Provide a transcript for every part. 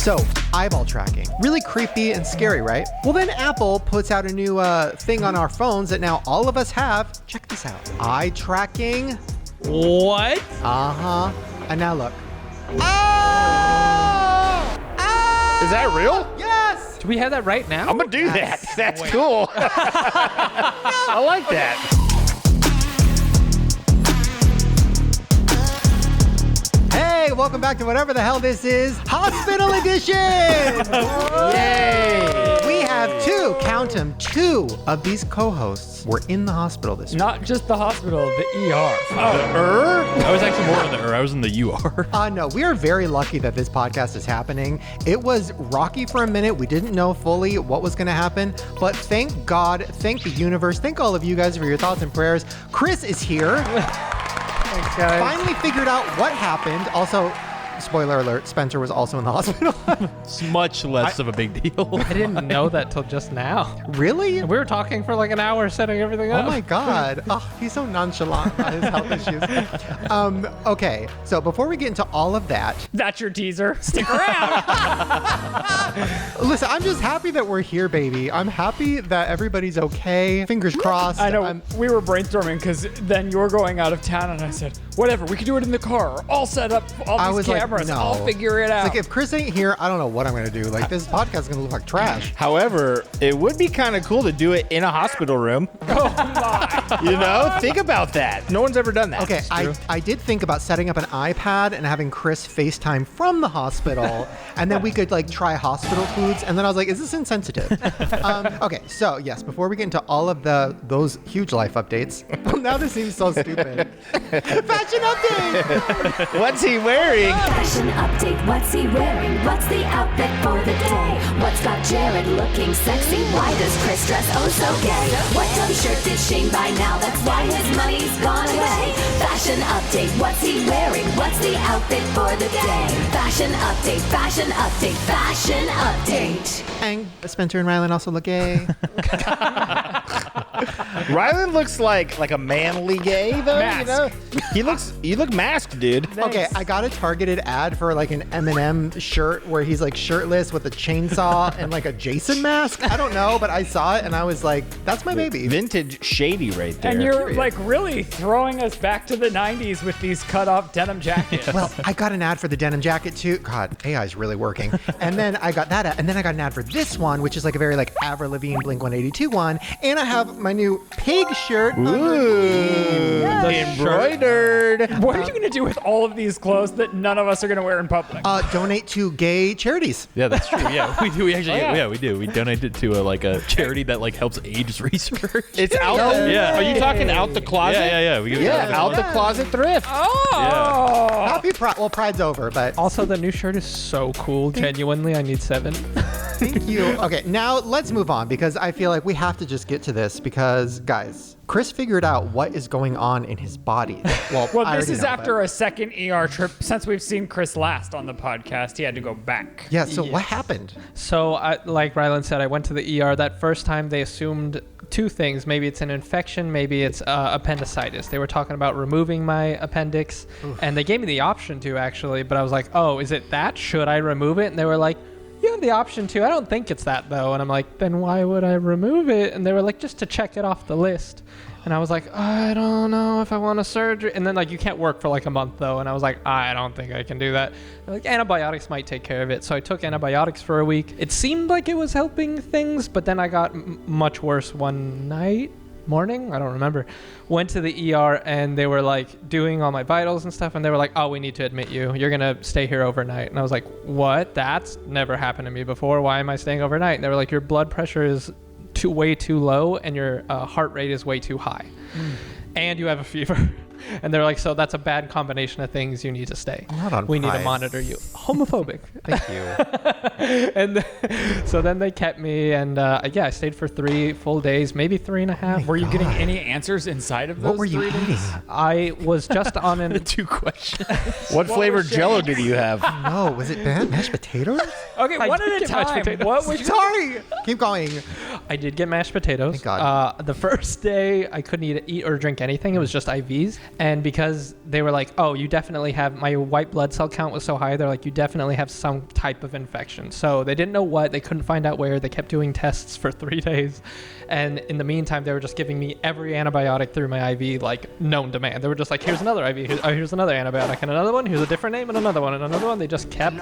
So, eyeball tracking. Really creepy and scary, right? Well, then Apple puts out a new thing on our phones that now all of us have. Check this out. Eye tracking. What? Uh-huh. And now look. Oh! Is that real? Yes! Do we have that right now? I'm gonna do that. That's cool. I like that. Hey, welcome back to whatever the hell this is, Hospital Edition! Yay! We have count them, two of these co-hosts were in the hospital this week. Not just the hospital, the ER. I was actually more in the I was in the UR. No, we are very lucky that this podcast is happening. It was rocky for a minute. We didn't know fully what was going to happen, but thank God, thank the universe, thank all of you guys for your thoughts and prayers. Chris is here. Thanks, guys. Finally figured out what happened. Also, spoiler alert, Spencer was also in the hospital. It's much less of a big deal. I didn't know that till just now. Really? We were talking for like an hour, setting everything up. Oh my God. Oh, he's so nonchalant about his health issues. Okay, so before we get into all of that. That's your teaser. Stick around. Listen, I'm just happy that we're here, baby. I'm happy that everybody's okay. Fingers crossed. I know. We were brainstorming because then you were going out of town and I said, whatever, we can do it in the car. I'll set up all these cameras. No. I'll figure it out. Like, if Chris ain't here, I don't know what I'm going to do. Like, this podcast is going to look like trash. However, it would be kind of cool to do it in a hospital room. Oh my. You know, think about that. No one's ever done that. Okay, I did think about setting up an iPad and having Chris FaceTime from the hospital, and then we could like try hospital foods. And then I was like, is this insensitive? Okay, so yes, before we get into all of those huge life updates, now this seems so stupid. Fashion update. What's he wearing? Fashion update, what's he wearing? What's the outfit for the day? What's got Jerid looking sexy? Why does Chris dress oh so gay? What dumb shirt did Shane buy now? That's why his money's gone away. Fashion update, what's he wearing? What's the outfit for the day? Fashion update, fashion update, fashion update. And Spencer and Ryland also look gay. Ryland looks like a manly gay though. Mask. You know, you look masked, dude. Okay, I got a targeted ad for like an Eminem shirt where he's like shirtless with a chainsaw and like a Jason mask. I don't know, but I saw it and I was like, that's my baby. Vintage shady right there. And you're like really throwing us back to the 90s with these cut off denim jackets. Well, I got an ad for the denim jacket too. God, AI is really working. And then I got that ad, and then I got an ad for this one, which is like a very like Avril Lavigne Blink-182 one. And I have my new pig shirt. Ooh, embroidered. What are you going to do with all of these clothes that none of us are going to wear in public? Donate to gay charities. Yeah, that's true. Yeah, we do. We actually, we do. We donate it to a charity that like helps AIDS research. It's out the. Yeah. Are you talking out the closet? Yeah. We give it out the closet thrift. Oh. Happy Pride. Well, Pride's over, but Also, the new shirt is so cool. Genuinely, I need 7. thank you. Okay, now let's move on because I feel like we have to just get to this because, guys, Chris figured out what is going on in his body. Well, This is after a second ER trip. Since we've seen Chris last on the podcast, he had to go back. Yeah, so what happened? So, like Ryland said, I went to the ER. That first time, they assumed 2 things. Maybe it's an infection, maybe it's appendicitis. They were talking about removing my appendix, and they gave me the option to, actually, but I was like, oh, is it that? Should I remove it? And they were like, you have the option to. I don't think it's that, though. And I'm like, then why would I remove it? And they were like, just to check it off the list. And I was like, I don't know if I want a surgery. And then, like, you can't work for like a month, though. And I was like, I don't think I can do that. They're like, antibiotics might take care of it. So I took antibiotics for a week. It seemed like it was helping things, but then I got much worse one morning. I don't remember. Went to the ER and they were like doing all my vitals and stuff. And they were like, oh, we need to admit you. You're going to stay here overnight. And I was like, what? That's never happened to me before. Why am I staying overnight? And they were like, your blood pressure is way too low and your heart rate is way too high. And you have a fever. And they're like, so that's a bad combination of things. You need to stay. We need to monitor you. Homophobic. Thank you. And so then they kept me, and I stayed for 3 full days, maybe 3.5. Were you getting any answers inside of those? What were you 3 eating? days? I was just on an... 2 questions. What flavored Jello did you have? No, was it bad mashed potatoes? Okay, I one did at a get mashed time. potatoes. What was Sorry. Keep going. I did get mashed potatoes. Thank God. The first day, I couldn't eat or drink anything. It was just IVs. And because they were like, oh, you definitely have, my white blood cell count was so high, they're like, you definitely have some type of infection. So they didn't know what, they couldn't find out where. They kept doing tests for 3 days. And in the meantime, they were just giving me every antibiotic through my IV, like known to man. They were just like, here's another IV, here's another antibiotic, and another one, here's a different name, and another one, and another one. They just kept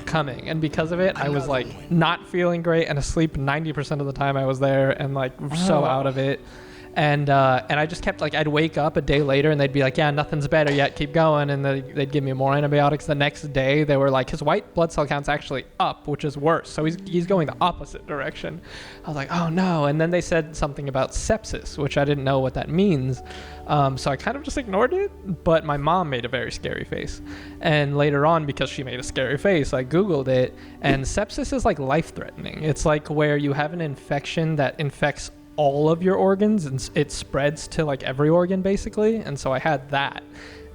coming. And because of it, I was like not feeling great and asleep 90% of the time I was there, and like so out of it. And I just kept like, I'd wake up a day later and they'd be like, yeah, nothing's better yet, keep going. And they'd give me more antibiotics. The next day they were like, his white blood cell count's actually up, which is worse. So he's going the opposite direction. I was like, oh no. And then they said something about sepsis, which I didn't know what that means. So I kind of just ignored it, but my mom made a very scary face. And later on, because she made a scary face, I Googled it, and sepsis is like life-threatening. It's like where you have an infection that infects all of your organs and it spreads to like every organ basically. And so I had that,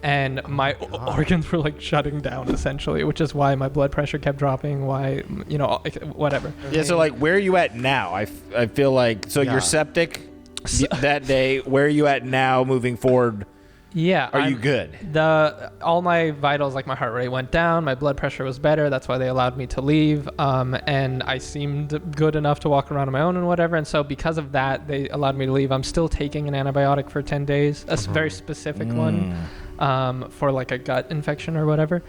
and my organs were like shutting down essentially, which is why my blood pressure kept dropping, why, you know, whatever. Yeah, so like, where are you at now? I feel like, so you're septic that day. Where are you at now moving forward? Yeah. Are you good? All my vitals, like my heart rate went down, my blood pressure was better. That's why they allowed me to leave. And I seemed good enough to walk around on my own and whatever. And so because of that, they allowed me to leave. I'm still taking an antibiotic for 10 days, a very specific one, for like a gut infection or whatever.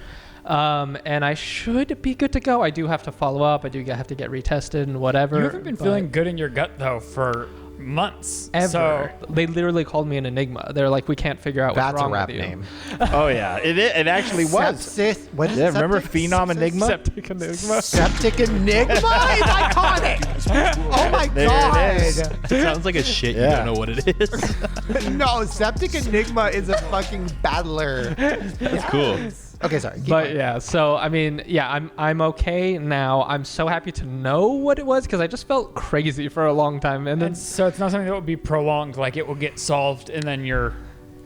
And I should be good to go. I do have to follow up. I do have to get retested and whatever. You haven't been feeling good in your gut though for months. Ever. So they literally called me an enigma. They're like, we can't figure out what's wrong with you. That's a rap name. Oh yeah, it actually was. Sepsis. What is Yeah, septic? remember Phenom Enigma? Septic enigma. Septic Enigma is iconic. Oh my There it is. god. It sounds like a shit. You Yeah. don't know what it is. No, Septic Enigma is a fucking battler. That's cool. Okay, sorry. Keep But going. yeah, so I mean, yeah, I'm okay now. I'm so happy to know what it was because I just felt crazy for a long time, and then and so it's not something that will be prolonged, like it will get solved and then you're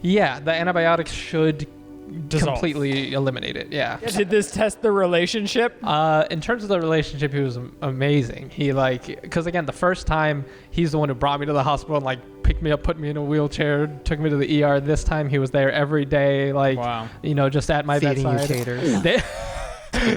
yeah, the antibiotics should dissolved. completely eliminate it. Yeah. Did this test the relationship? In terms of the relationship, he was amazing. He like, because again, the first time he's the one who brought me to the hospital and like picked me up, put me in a wheelchair, took me to the ER. This time he was there every day, like, Wow. you know, just at my Feeding you bedside. taters.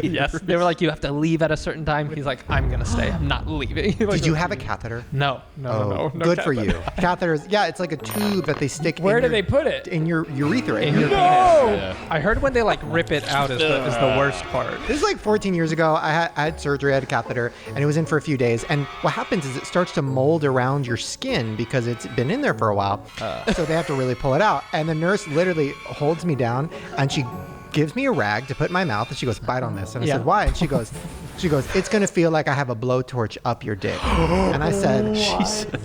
Yes, they were like, you have to leave at a certain time. He's like, I'm gonna stay. I'm not leaving. Like, Did you have a catheter? No. No. Good for you. Catheters, yeah, it's like a tube that they stick Where in do your- they put it? in your urethra. In your No! penis. I heard when they like rip it out is the worst part. This is like 14 years ago. I had surgery, I had a catheter, and it was in for a few days. And what happens is it starts to mold around your skin because it's been in there for a while. So they have to really pull it out. And the nurse literally holds me down and she gives me a rag to put in my mouth, and she goes, bite on this. And I said, why? And she goes, it's going to feel like I have a blowtorch up your dick. And I said,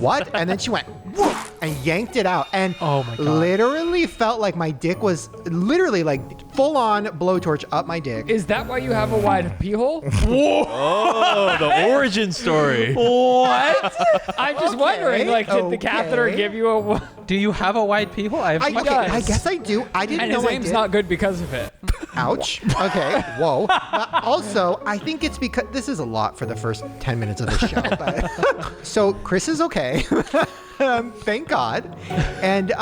what? And then she went, woof, and yanked it out. And Oh my God. literally felt like my dick was literally like full on blowtorch up my dick. Is that why you have a wide pee hole? Oh, the origin story. What? I'm just wondering, like, did the catheter okay. give you a... Do you have a wide pee hole? I does. guess I do. I didn't And know his I aim's did. not good because of it. Ouch. Okay. Whoa. Also, I think it's because this is a lot for the first 10 minutes of the show. But so Chris is okay. Thank God. And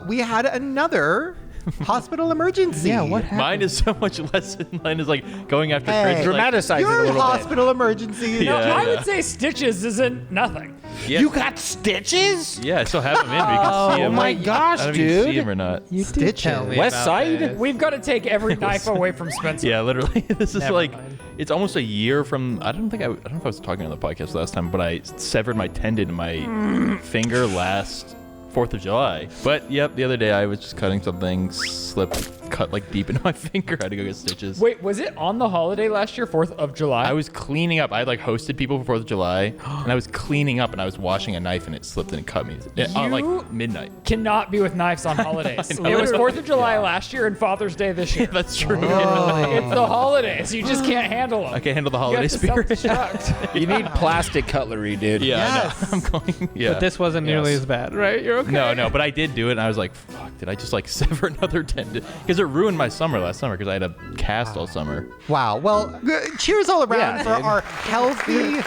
we had another hospital emergency. Yeah, what happened? Mine is so much less. Mine is like going after Hey, Chris. Like, Dramatize it a Your little bit. hospital emergency. Yeah. I would say stitches isn't nothing. yeah, You got stitches? yeah, I still have him in. We can see him. Oh my gosh, I don't know if you can see dude. him or not. You did tell me West about Side? this. We've got to take every knife away from Spencer. Yeah, literally. This is Never like, mind. it's almost a year from. I don't know if I was talking on the podcast last time, but I severed my tendon in my finger last 4th of July. But yep, the other day I was just cutting something, slipped, cut like deep into my finger. I had to go get stitches. Wait, was it on the holiday last year, 4th of July? I was cleaning up. I had like hosted people for 4th of July, and I was cleaning up, and I was washing a knife, and it slipped and it cut me on like midnight. Cannot be with knives on holidays. I know. It was 4th of July last year and Father's Day this year. That's true. It's the holidays. You just can't handle them. I can't handle the You holiday have to spirit. self-destruct. You need plastic cutlery, dude. Yeah, Yes. I know. I'm going. Yeah, But this wasn't nearly Yes. as bad, right? You're okay. No, but I did do it, and I was like, "Fuck! Did I just like sever another tendon?" Because it ruined my summer last summer because I had a cast all summer. Wow. Well, cheers all around Yeah, for dude. our healthy,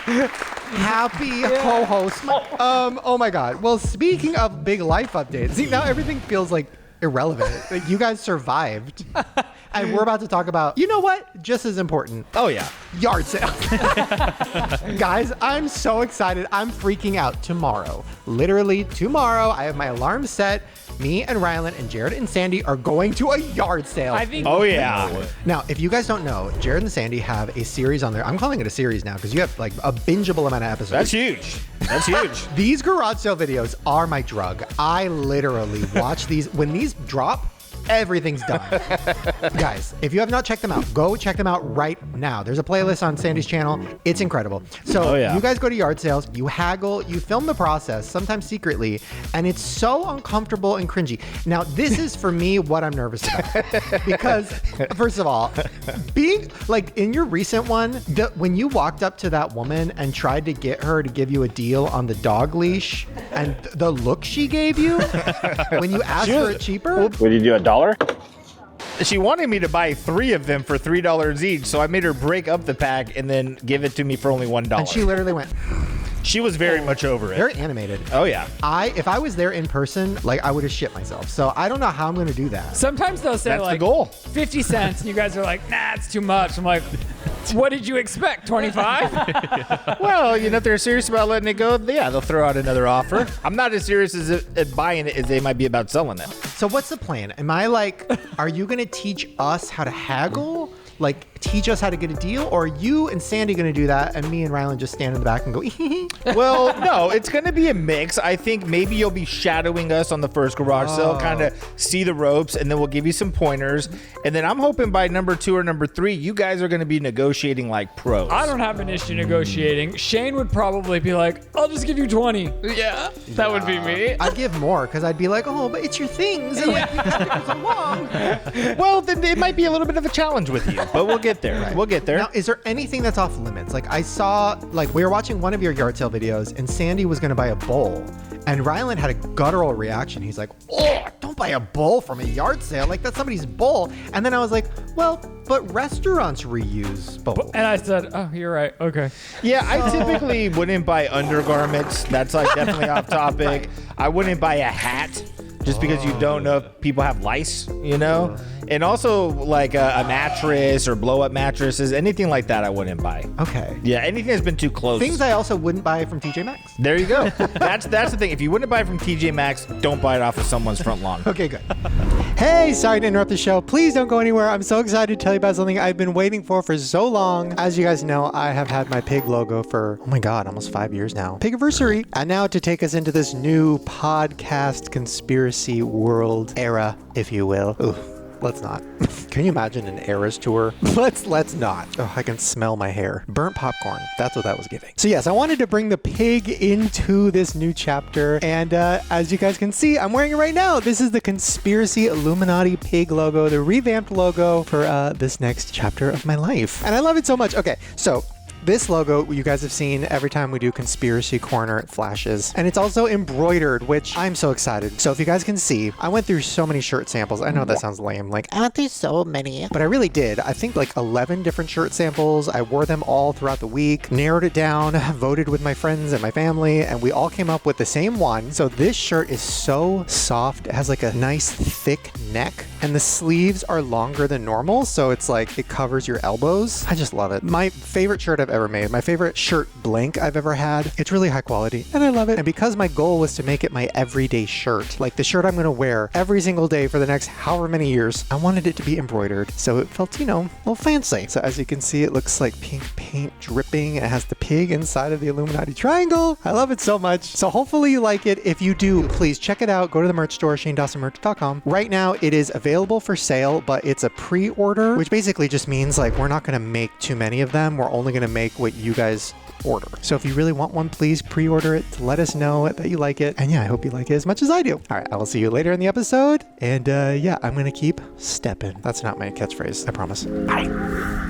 happy co-host. Oh my God. Well, speaking of big life updates, see now everything feels like irrelevant. Like, you guys survived. And we're about to talk about, you know what? Just as important. Oh, yeah. Yard sale. Guys, I'm so excited. I'm freaking out. Tomorrow, literally tomorrow, I have my alarm set. Me and Ryland and Jerid and Sandy are going to a yard sale. I think. Oh, yeah. Now, if you guys don't know, Jerid and Sandy have a series on there. I'm calling it a series now because you have like a bingeable amount of episodes. That's huge. That's huge. These garage sale videos are my drug. I literally watch these. When these drop, everything's done. Guys, if you have not checked them out, go check them out right now. There's a playlist on Sandy's channel. It's incredible. So you guys go to yard sales, you haggle, you film the process, sometimes secretly, and it's so uncomfortable and cringy. Now, this is for me what I'm nervous about. Because, first of all, being like in your recent one, when you walked up to that woman and tried to get her to give you a deal on the dog leash and the look she gave you when you asked for it cheaper. Would you do $1? She wanted me to buy 3 of them for $3 each, so I made her break up the pack and then give it to me for only $1. And she literally went. She was very much over it. Very animated. Oh, yeah. If I was there in person, like I would have shit myself. So I don't know how I'm going to do that. Sometimes they'll say That's like the goal. 50 cents, and you guys are like, nah, it's too much. I'm like, what did you expect? 25? Well, you know, if they're serious about letting it go, yeah, they'll throw out another offer. I'm not as serious at buying it as they might be about selling it. So what's the plan? Am I like, are you going to teach us how to haggle? Like, teach us how to get a deal? Or are you and Sandy going to do that and me and Ryland just stand in the back and go, Well, no, it's going to be a mix. I think maybe you'll be shadowing us on the first garage sale, kind of see the ropes, and then we'll give you some pointers. And then I'm hoping by number 2 or number 3, you guys are going to be negotiating like pros. I don't have an issue negotiating. Shane would probably be like, I'll just give you 20. Yeah, that would be me. I'd give more because I'd be like, oh, but it's your things. And like, you've had it for so long. Well, then it might be a little bit of a challenge with you, but we'll get there. We'll get there. Now, is there anything that's off limits? Like I saw, like we were watching one of your yard sale videos and Sandy was going to buy a bowl and Ryland had a guttural reaction. He's like, oh, don't buy a bowl from a yard sale. Like that's somebody's bowl. And then I was like, well, but restaurants reuse bowls. And I said, oh, you're right. Okay. Yeah, I typically wouldn't buy undergarments. That's like definitely off topic. Right. I wouldn't buy a hat just because you don't know if people have lice, you know? And also like a mattress or blow up mattresses, anything like that I wouldn't buy. Okay. Yeah, anything that's been too close. Things I also wouldn't buy from TJ Maxx. There you go. That's the thing. If you wouldn't buy it from TJ Maxx, don't buy it off of someone's front lawn. Okay, good. Hey, sorry to interrupt the show. Please don't go anywhere. I'm so excited to tell you about something I've been waiting for so long. As you guys know, I have had my pig logo for, oh my God, almost 5 years now. Pigiversary. And now to take us into this new podcast conspiracy world era, if you will. Ooh. Let's not. Can you imagine an Eras tour? Let's not. Oh, I can smell my hair. Burnt popcorn. That's what that was giving. So yes, I wanted to bring the pig into this new chapter. And as you guys can see, I'm wearing it right now. This is the Conspiracy Illuminati pig logo, the revamped logo for this next chapter of my life. And I love it so much. Okay, so this logo you guys have seen every time we do Conspiracy Corner, it flashes. And it's also embroidered, which I'm so excited. So if you guys can see, I went through so many shirt samples. I know that sounds lame. Like, I went through so many. But I really did. I think like 11 different shirt samples. I wore them all throughout the week, narrowed it down, voted with my friends and my family, and we all came up with the same one. So this shirt is so soft. It has like a nice thick neck, and the sleeves are longer than normal. So it's like, it covers your elbows. I just love it. My favorite shirt I've ever made. My favorite shirt blank I've ever had. It's really high quality and I love it. And because my goal was to make it my everyday shirt, like the shirt I'm going to wear every single day for the next however many years, I wanted it to be embroidered. So it felt, you know, a little fancy. So as you can see, it looks like pink paint dripping. It has the pig inside of the Illuminati triangle. I love it so much. So hopefully you like it. If you do, please check it out. Go to the merch store, ShanedawsonMerch.com. Right now it is available for sale, but it's a pre-order, which basically just means like we're not going to make too many of them. We're only going to make what you guys order. So if you really want one, please pre-order it to let us know that you like it. And yeah, I hope you like it as much as I do. All right, I will see you later in the episode. And yeah, I'm going to keep stepping. That's not my catchphrase, I promise. Bye.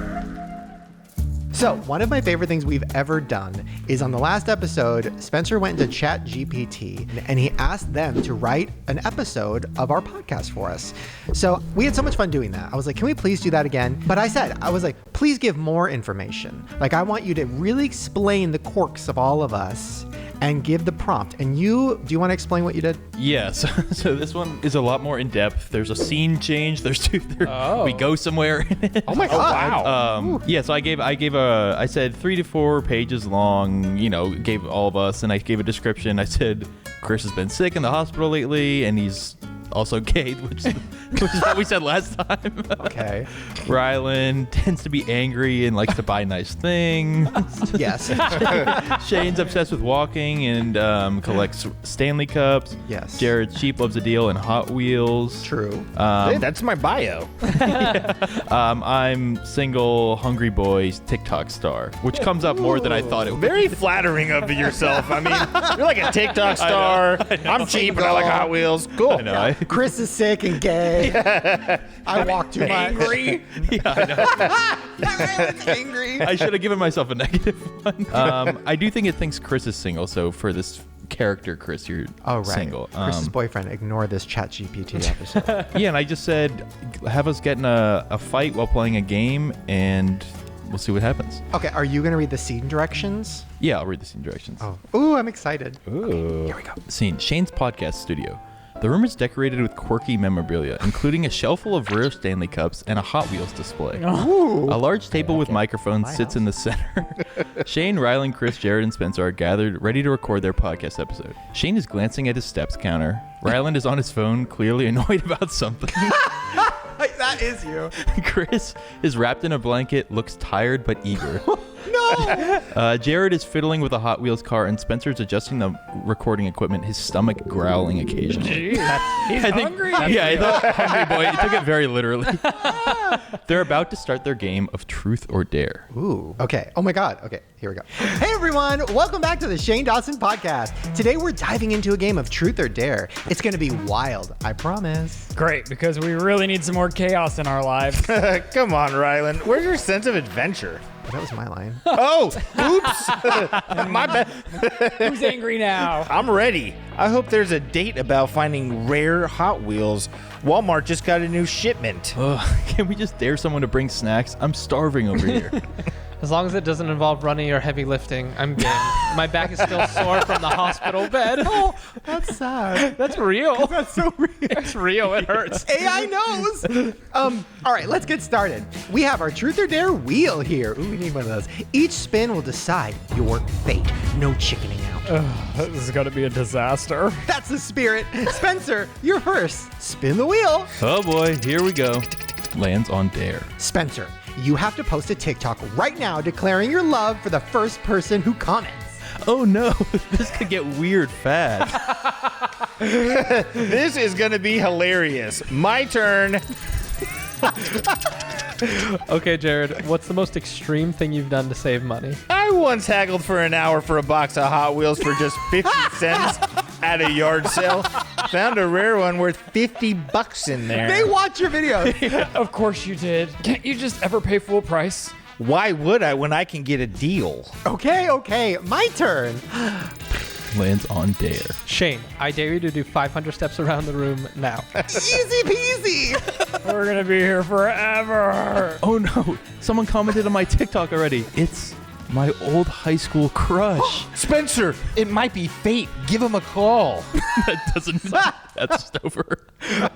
So one of my favorite things we've ever done is on the last episode, Spencer went into ChatGPT and he asked them to write an episode of our podcast for us. So we had so much fun doing that. I was like, can we please do that again? But I was like, please give more information. Like I want you to really explain the quirks of all of us and give the prompt. And do you want to explain what you did? Yeah, so this one is a lot more in depth. There's a scene change. We go somewhere. Oh my God. Wow. Yeah, so I said 3 to 4 pages long, gave all of us, and I gave a description. I said, Chris has been sick in the hospital lately, and he's also gay, which is what we said last time. Okay. Ryland tends to be angry and likes to buy nice things. Yes. Shane's obsessed with walking and collects Stanley Cups. Yes. Jared Sheep loves a deal in Hot Wheels. True. Hey, that's my bio. I'm single, hungry boy, TikTok star, which comes up more than I thought it would. Very flattering of yourself. I mean, you're like a TikTok star. I'm cheap, but I like Hot Wheels. Cool. I know. Chris is sick and gay. I walk too much. Angry. Yeah, I know. Ryland's angry. I should have given myself a negative one. I do think it thinks Chris is single, so for this character, Chris, you're single. Chris's boyfriend. Ignore this ChatGPT episode. Yeah, and I just said, have us get in a fight while playing a game, and we'll see what happens. Okay, are you going to read the scene directions? Yeah, I'll read the scene directions. Oh. Ooh, I'm excited. Ooh. Here we go. Scene: Shane's podcast studio. The room is decorated with quirky memorabilia, including a shelf full of rare Stanley Cups and a Hot Wheels display. Ooh. A large table with microphones sits in the center. Shane, Ryland, Chris, Jared, and Spencer are gathered, ready to record their podcast episode. Shane is glancing at his steps counter. Ryland is on his phone, clearly annoyed about something. That is you. Chris is wrapped in a blanket, looks tired but eager. No! Jared is fiddling with a Hot Wheels car, and Spencer's adjusting the recording equipment, his stomach growling occasionally. He's hungry. Yeah, I thought hungry boy. He took it very literally. They're about to start their game of Truth or Dare. Ooh. Okay. Oh my God. Okay, here we go. Hey everyone, welcome back to the Shane Dawson Podcast. Today we're diving into a game of Truth or Dare. It's going to be wild, I promise. Great, because we really need some more chaos in our lives. Come on, Ryland. Where's your sense of adventure? That was my line. Oh, oops. My bad. Who's angry now? I'm ready. I hope there's a date about finding rare Hot Wheels. Walmart just got a new shipment. Can we just dare someone to bring snacks? I'm starving over here. As long as it doesn't involve running or heavy lifting, I'm game. My back is still sore from the hospital bed. Oh, that's sad. That's real. That's so real. It's real. It hurts. AI knows. All right, let's get started. We have our Truth or Dare wheel here. Ooh, we need one of those. Each spin will decide your fate. No chickening out. This is going to be a disaster. That's the spirit. Spencer, you're first. Spin the wheel. Oh boy, here we go. Lands on Dare. Spencer, you have to post a TikTok right now declaring your love for the first person who comments. Oh no, this could get weird fast. This is going to be hilarious. My turn. Okay, Jared, what's the most extreme thing you've done to save money? I once haggled for an hour for a box of Hot Wheels for just 50 cents at a yard sale. Found a rare one worth $50 in there. They watch your videos. Of course you did. Can't you just ever pay full price? Why would I when I can get a deal? Okay, my turn. Lands on Dare. Shane, I dare you to do 500 steps around the room now. Easy peasy. We're going to be here forever. Oh no, someone commented on my TikTok already. It's my old high school crush. Spencer, it might be fate. Give him a call. That doesn't. That's just over.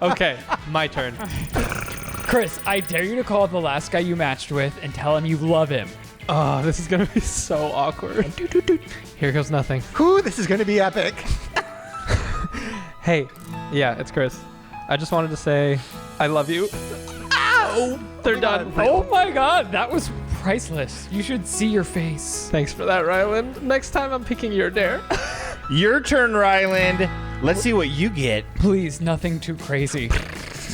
Okay, my turn. Chris, I dare you to call the last guy you matched with and tell him you love him. Oh, this is going to be so awkward. Here goes nothing. Whew, this is going to be epic. Hey, yeah, it's Chris. I just wanted to say I love you. Ow! They're done. Oh my God, that was priceless. You should see your face. Thanks for that, Ryland. Next time I'm picking your dare. Your turn, Ryland. Let's see what you get. Please, nothing too crazy.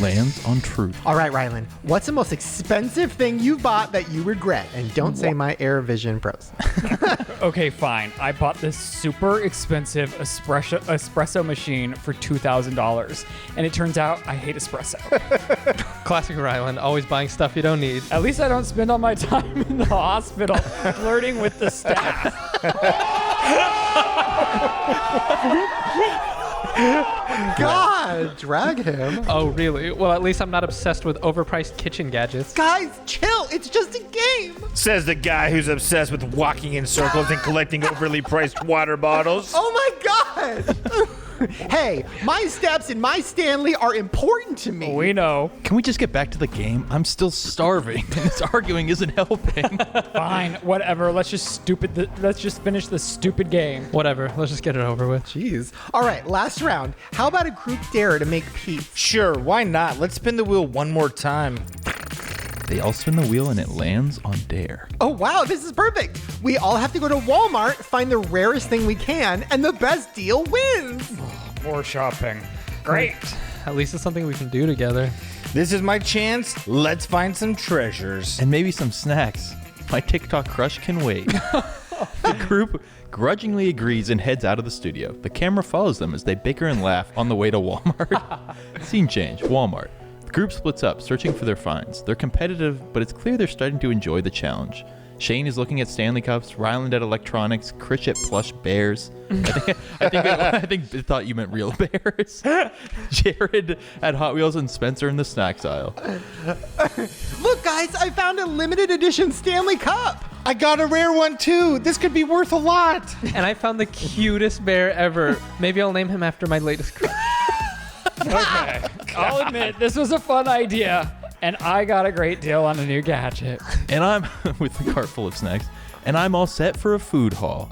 Lands on Truth. All right, Ryland, what's the most expensive thing you bought that you regret? And don't say my Air Vision Pros. Okay, fine. I bought this super expensive espresso machine for $2,000. And it turns out I hate espresso. Classic Ryland, always buying stuff you don't need. At least I don't spend all my time in the hospital flirting with the staff. God, drag him. Oh, really? Well, at least I'm not obsessed with overpriced kitchen gadgets. Guys, chill. It's just a game. Says the guy who's obsessed with walking in circles and collecting overly priced water bottles. Oh my God. Hey, my steps and my Stanley are important to me. We know. Can we just get back to the game? I'm still starving. This arguing isn't helping. Fine, whatever. Let's just finish this stupid game. Whatever. Let's just get it over with. Jeez. All right, last round. How about a group dare to make peace? Sure, why not? Let's spin the wheel one more time. They all spin the wheel and it lands on Dare. Oh, wow, this is perfect. We all have to go to Walmart, find the rarest thing we can, and the best deal wins. More shopping. Great. At least it's something we can do together. This is my chance. Let's find some treasures. And maybe some snacks. My TikTok crush can wait. The group grudgingly agrees and heads out of the studio. The camera follows them as they bicker and laugh on the way to Walmart. Scene change, Walmart. The group splits up, searching for their finds. They're competitive, but it's clear they're starting to enjoy the challenge. Shane is looking at Stanley Cups, Ryland at electronics, Critch at plush bears. I think they thought you meant real bears. Jerid at Hot Wheels and Spencer in the snacks aisle. Look, guys, I found a limited edition Stanley Cup. I got a rare one too. This could be worth a lot. And I found the cutest bear ever. Maybe I'll name him after my latest crush. Okay. I'll admit, this was a fun idea, and I got a great deal on a new gadget. And I'm with the cart full of snacks. And I'm all set for a food haul.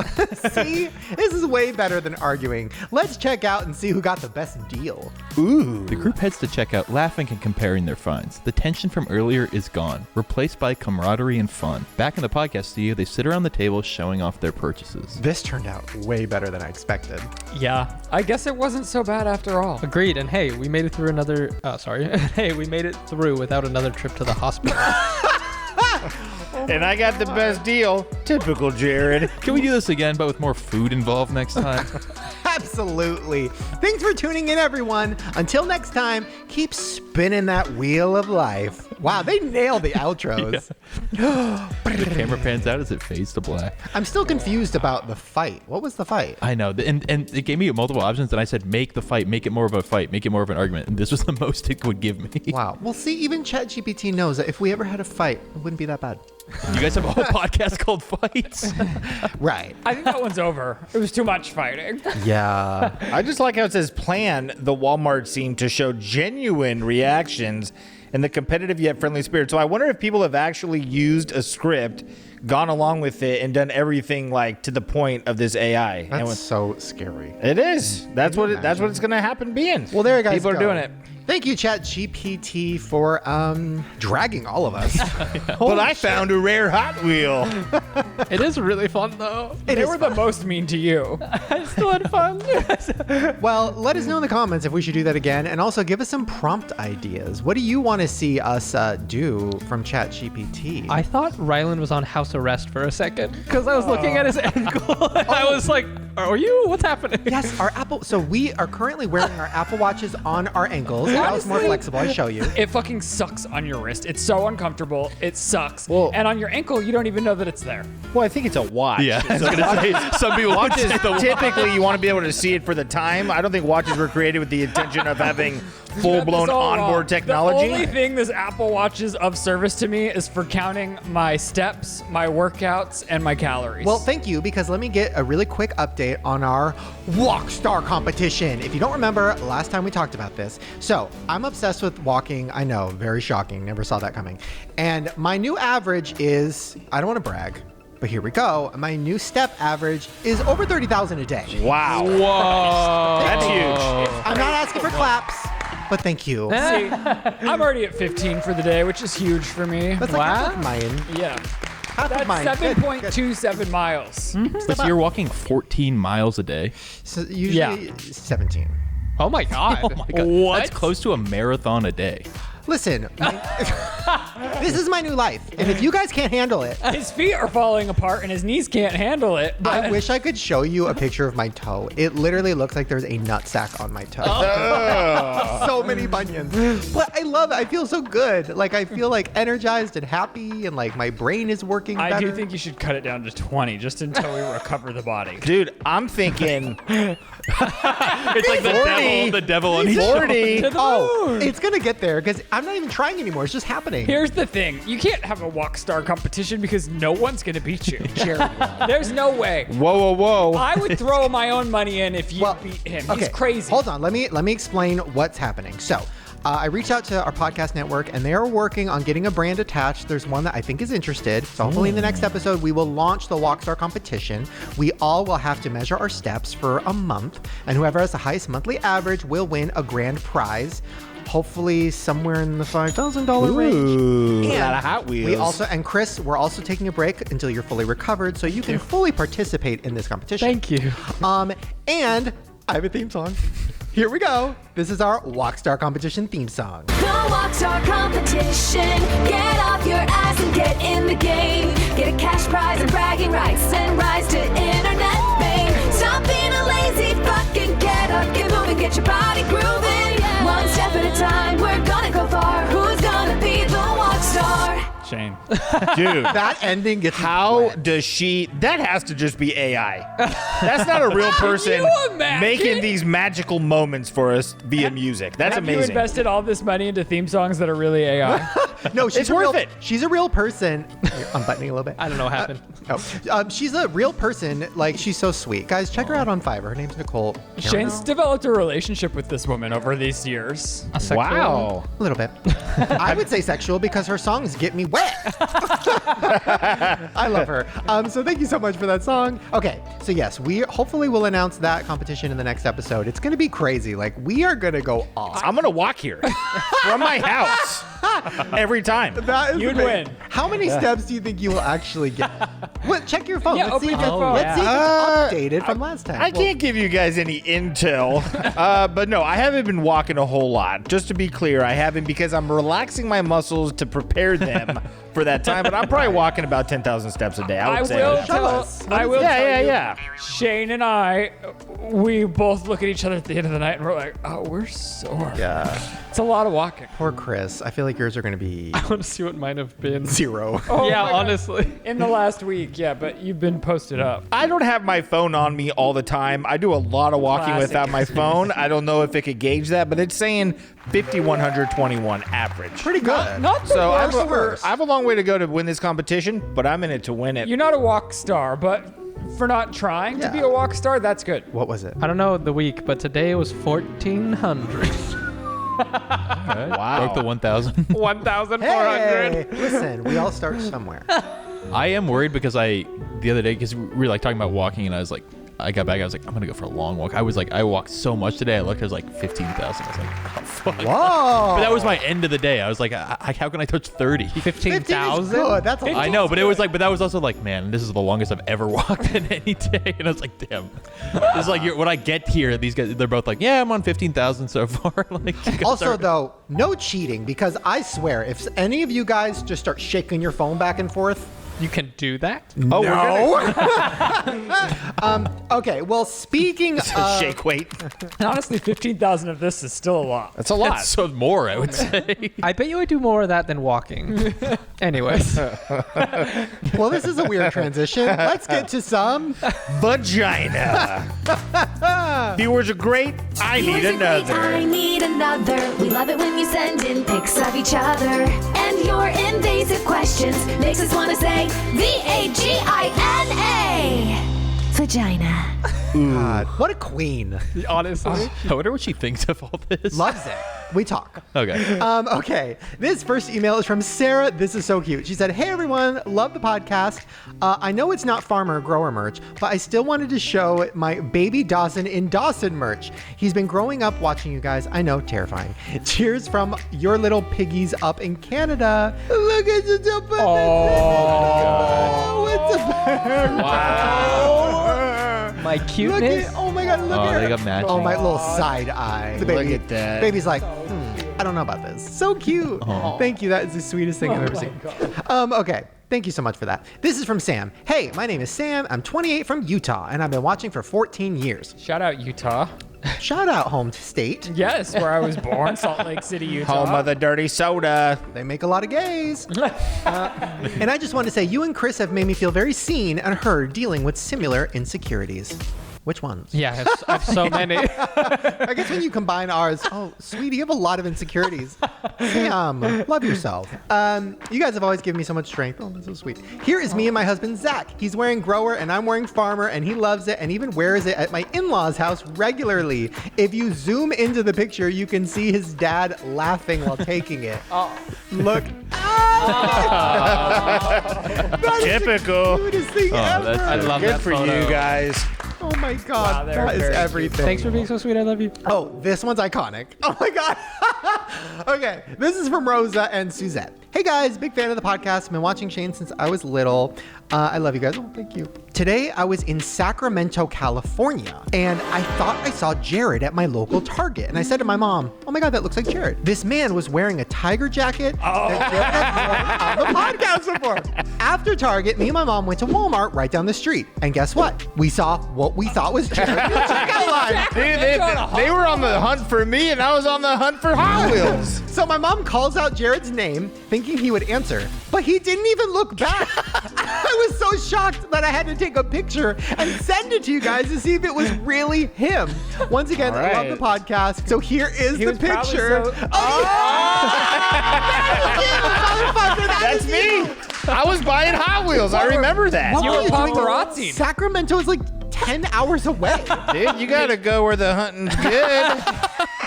See? This is way better than arguing. Let's check out and see who got the best deal. Ooh. The group heads to checkout, laughing and comparing their finds. The tension from earlier is gone, replaced by camaraderie and fun. Back in the podcast studio, they sit around the table showing off their purchases. This turned out way better than I expected. Yeah, I guess it wasn't so bad after all. Agreed. And hey, we made it through another. Hey, we made it through without another trip to the hospital. And I got the best deal. Typical Jerid. Can we do this again, but with more food involved next time? Absolutely. Thanks for tuning in, everyone. Until next time, keep spinning that wheel of life. Wow, they nailed the outros. The camera pans out as it fades to black. I'm still confused about the fight. What was the fight? I know. And it gave me multiple options, and I said, make the fight, make it more of a fight, make it more of an argument. And this was the most it would give me. Wow. Well, see, even ChatGPT knows that if we ever had a fight, it wouldn't be that bad. You guys have a whole podcast called Fights? Right. I think that one's over. It was too much fighting. Yeah. I just like how it says plan the Walmart scene to show genuine reactions and the competitive yet friendly spirit. So I wonder if people have actually used a script, gone along with it, and done everything like to the point of this AI. That's so scary. It is. That's what it's going to happen being. Well, there you guys People go. are doing it. Thank you, ChatGPT, for dragging all of us. But I found a rare Hot Wheel. It is really fun, though. They were the most mean to you. I still had fun. Well, let us know in the comments if we should do that again, and also give us some prompt ideas. What do you want to see us do from ChatGPT? I thought Ryland was on house arrest for a second because I was looking at his ankle. And I was like, are you? What's happening? Yes, our Apple. So we are currently wearing our Apple Watches on our ankles. That was more flexible. I show you. It fucking sucks on your wrist. It's so uncomfortable. It sucks. Well- and on your ankle, you don't even know that it's there. Well, I think it's a watch. Yeah, I was going to say, some people would Watches, say the typically you want to be able to see it for the time. I don't think watches were created with the intention of having full-blown That's all onboard wrong. technology. The only thing this Apple Watch is of service to me is for counting my steps, my workouts, and my calories. Well, thank you, because let me get a really quick update on our Walk Star competition. If you don't remember, last time we talked about this. So I'm obsessed with walking. I know, very shocking. Never saw that coming. And my new average is, I don't want to brag, but here we go. My new step average is over 30,000 a day. Wow. Whoa. That's huge. I'm not asking for claps, but thank you. See, I'm already at 15 for the day, which is huge for me. That's like half of mine. Yeah. Half That's of mine. Good, good. 7.27 miles. But so you're walking 14 miles a day? So usually 17. Oh my God. Oh my God. What? That's close to a marathon a day. listen, this is my new life. And if you guys can't handle it, His feet are falling apart and his knees can't handle it. I wish I could show you a picture of my toe. It literally looks like there's a nutsack on my toe. So many bunions. But I love it. I feel so good. Like, I feel like energized and happy, and like my brain is working better. I do think you should cut it down to 20 just until we recover the body. Dude, I'm thinking It's like the devil on each 40. Oh, it's going to get there because I'm not even trying anymore. It's just happening. Here's the thing. You can't have a walk star competition because no one's going to beat you. Jerid. There's no way. Whoa. I would throw my own money in if you beat him. He's crazy. Hold on. Let me explain what's happening. So, I reached out to our podcast network, and they are working on getting a brand attached. There's one that I think is interested. So hopefully in the next episode, we will launch the Walkstar competition. We all will have to measure our steps for a month, and whoever has the highest monthly average will win a grand prize. Hopefully somewhere in the $5,000 range. Ooh, And a lot of Hot Wheels. Chris, we're also taking a break until you're fully recovered, so you can fully participate in this competition. Thank you. And I have a theme song. Here we go. This is our Walkstar competition theme song. The Walkstar competition. Get off your ass and get in the game. Get a cash prize and bragging rights and rise to internet fame. Stop being a lazy fuck and get up, get moving, get your body grooving. One step at a time, we're gonna go far. Who's gonna be the Walkstar? Shane. Dude. That ending gets me How wet. does she? That has to just be AI. That's not a real person you imagine? making these magical moments for us via music. That's Have you amazing. invested all this money into theme songs that are really AI? No, she's It's a worth real, it. She's a real person. Here, unbuttoning a little bit. I don't know what happened. She's a real person. Like, she's so sweet. Guys, check her out on Fiverr. Her name's Nicole. Shane's developed a relationship with this woman over these years. A sexual Wow. A little bit. I would say sexual because her songs get me wet. I love her. So thank you so much for that song. Okay, so yes, we hopefully will announce that competition in the next episode. It's going to be crazy. Like, we are going to go off. I'm gonna walk here from my house every time. That is You'd amazing. win. How many steps do you think you will actually get? Well, check your phone. Yeah, Let's see open if your phone. let's see if it's updated from last time. I can't give you guys any intel, but no, I haven't been walking a whole lot. Just to be clear, I haven't because I'm relaxing my muscles to prepare them for that time. But I'm probably walking about 10,000 steps a day. I would say. will Show tell. us. I will tell you. Yeah. Shane and I, we both look at each other at the end of the night and we're like, oh, we're sore. Yeah. It's a lot of walking. Poor Chris. I feel like yours are going to be I want to see what mine have been. 0. Oh Yeah, my God. honestly. In the last week, yeah, but you've been posted up. I don't have my phone on me all the time. I do a lot of walking Classic. without my phone. I don't know if it could gauge that, but it's saying 5,121 average. Pretty good. Not the So I worst. have a long way to go to win this competition, but I'm in it to win it. You're not a walk star, but for not trying to Yeah. be a walk star, that's good. What was it? I don't know the week, but today it was 1,400. Wow. Broke the 1,000. 1,400. Hey, listen, we all start somewhere. I am worried because the other day, because we were like talking about walking, and I was like, I got back, I was like, I'm gonna go for a long walk. I walked so much today. I looked, it was like 15,000. I was like, oh fuck. Whoa. But that was my end of the day. I was like, how can I touch 30? 15 is 15,000? good. That's a lot. I know, but it was like, but that was also like, man, this is the longest I've ever walked in any day. And I was like, damn. It's like when I get here, these guys, they're both like, yeah, I'm on 15,000 so far. Like, you gotta Also, start- though, no cheating, because I swear, if any of you guys just start shaking your phone back and forth, You can do that? Oh, okay, well, speaking of... shake weight. And honestly, 15,000 of this is still a lot. That's a lot. That's so more, I would say. I bet you I do more of that than walking. Anyways. Well, this is a weird transition. Let's get to some... Vagina. Viewers are great. I need Yours are great, I another. need another. We love it when you send in pics of each other. And your invasive questions makes us want to say V-A-G-I-N-A. Vagina. God, what a queen. Honestly. I wonder what she thinks of all this. Loves it. We talk. Okay. Okay, this first email is from Sarah. This is so cute. She said, hey everyone, love the podcast. I know it's not farmer grower merch, but I still wanted to show my baby Dawson in Dawson merch. He's been growing up watching you guys. I know, terrifying. Cheers from your little piggies up in Canada. Look at the top of it's a bird. Wow. My Look cuteness. at, oh my God, look Oh, at her. they got matching. Oh, my little side eye. The Look baby, at that. Baby's like, I don't know about this. So cute. Thank you. That is the sweetest thing I've ever seen. Okay. Thank you so much for that. This is from Sam. Hey, my name is Sam. I'm 28 from Utah, and I've been watching for 14 years. Shout out Utah. Shout out home state. Yes, where I was born, Salt Lake City, Utah. Home of the dirty soda. They make a lot of gays. And I just want to say, you and Chris have made me feel very seen and heard dealing with similar insecurities. Which ones? Yeah, I have so many. I guess when you combine ours, oh, sweetie, you have a lot of insecurities. Sam, love yourself. You guys have always given me so much strength. Oh, that's so sweet. Here is me and my husband, Zach. He's wearing grower and I'm wearing farmer, and he loves it and even wears it at my in-laws' house regularly. If you zoom into the picture, you can see his dad laughing while taking it. Look. Typical. The cutest thing ever. I love Good that for photo. you guys. Oh my God, Wow, that is very everything. Thanks for being so sweet. I love you. Oh, this one's iconic. Oh my God. Okay, this is from Rosa and Suzette. Hey guys, big fan of the podcast. I've been watching Shane since I was little. I love you guys. Oh, thank you. Today, I was in Sacramento, California, and I thought I saw Jerid at my local Target. And I said to my mom, oh my God, that looks like Jerid. This man was wearing a tiger jacket that Jerid had worn on the podcast before. After Target, me and my mom went to Walmart right down the street. And guess what? We saw what we thought was Jerid in the checkout line. Dude, they were on the hunt for me, and I was on the hunt for Hot Wheels. So my mom calls out Jerid's name, thinking he would answer, but he didn't even look back. I was so shocked that I had to take a picture and send it to you guys to see if it was really him. Once again, I love the podcast. So here is the picture. That's me. I was buying Hot Wheels. I remember that. What You were were you doing? paparazzi. Sacramento is like 10 hours away. Dude, you gotta go where the hunting's good.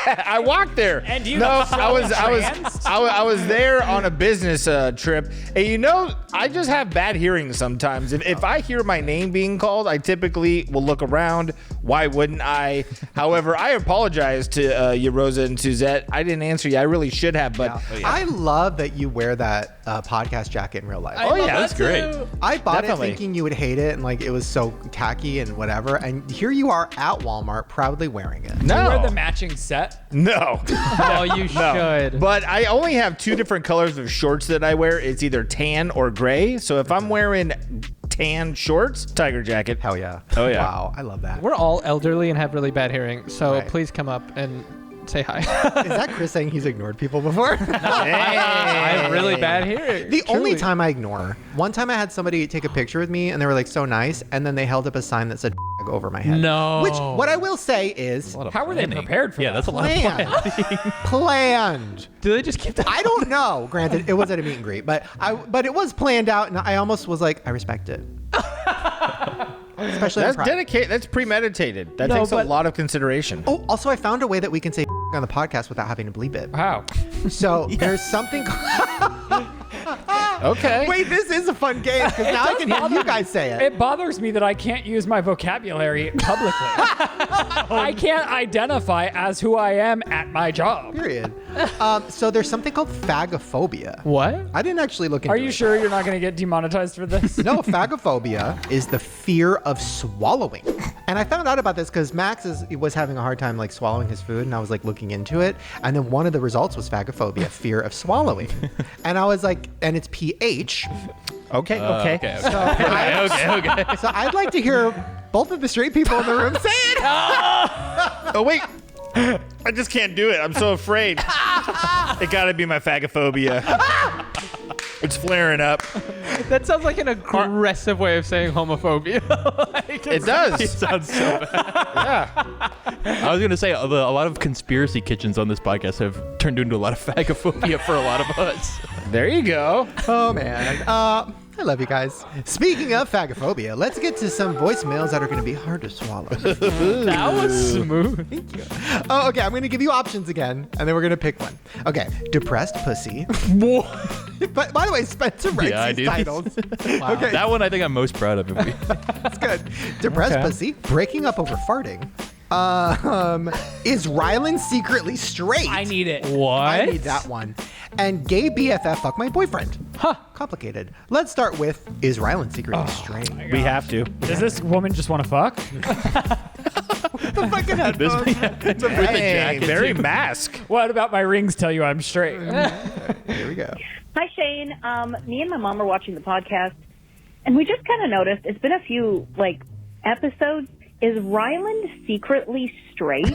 I walked there. And you no, so I was there on a business trip. And you know, I just have bad hearing sometimes. If I hear my name being called, I typically will look around. Why wouldn't I? However, I apologize to you, Rosa and Suzette. I didn't answer you. I really should have, but I love that you wear that podcast jacket in real life. oh yeah, That's great. I bought Definitely. it thinking you would hate it and like it was so tacky and whatever. And here you are at Walmart proudly wearing it. no, Wear the matching set. no. Oh, you should. But I only have two different colors of shorts that I wear. It's either tan or gray. So if I'm wearing tan shorts, tiger jacket. Hell yeah. Oh, yeah. Wow, I love that. We're all elderly and have really bad hearing, so Right. please come up and say hi. Is that Chris saying he's ignored people before? I have really bad hearing. The only truly. time I ignore. One time I had somebody take a picture with me and they were like so nice, and then they held up a sign that said over my head. No. Which, what I will say is How were they prepared for Yeah, that? that's a lot of planned. Planned. Do they just keep that? I don't know. Granted, it was at a meet and greet, but it was planned out, and I almost was like, I respect it. Especially That's on Pride. dedicated. That's premeditated. That No, takes a but- lot of consideration. Oh, also, I found a way that we can say on the podcast without having to bleep it. Wow. So there's something. Okay. Wait, this is a fun game because now I can hear you guys say it. It bothers me that I can't use my vocabulary publicly. I can't identify as who I am at my job. Period. So there's something called phagophobia. What? I didn't actually look into Are it. you sure you're not going to get demonetized for this? No, phagophobia is the fear of swallowing. And I found out about this because Max was having a hard time like swallowing his food, and I was like looking into it. And then one of the results was phagophobia, fear of swallowing. And I was like, and it's PH. Okay. Okay. So, Okay. so I'd like to hear both of the straight people in the room say it. Oh wait. I just can't do it. I'm so afraid. It gotta be my phagophobia. It's flaring up. That sounds like an aggressive way of saying homophobia. It does. It sounds so bad. Yeah. I was gonna say a lot of conspiracy kitchens on this podcast have turned into a lot of phagophobia for a lot of us. There you go. Oh, man. I love you guys. Speaking of phagophobia, let's get to some voicemails that are going to be hard to swallow. That was smooth. Thank you. Oh, okay. I'm going to give you options again, and then we're going to pick one. Okay. Depressed pussy. But by the way, Spencer writes I these do. titles. Okay. That one I think I'm most proud of. That's good. Depressed Okay. pussy. Breaking up over farting. Is Ryland secretly straight? I need it. What? I need that one. And gay BFF fuck my boyfriend. Huh. Complicated. Let's start with, is Ryland secretly straight? We have to. Does this woman just want to fuck? The fucking headphones. With the jacket, very too. mask. What about my rings tell you I'm straight? Here we go. Hi, Shane. Me and my mom are watching the podcast, and we just kind of noticed it's been a few, episodes. Is Ryland secretly straight?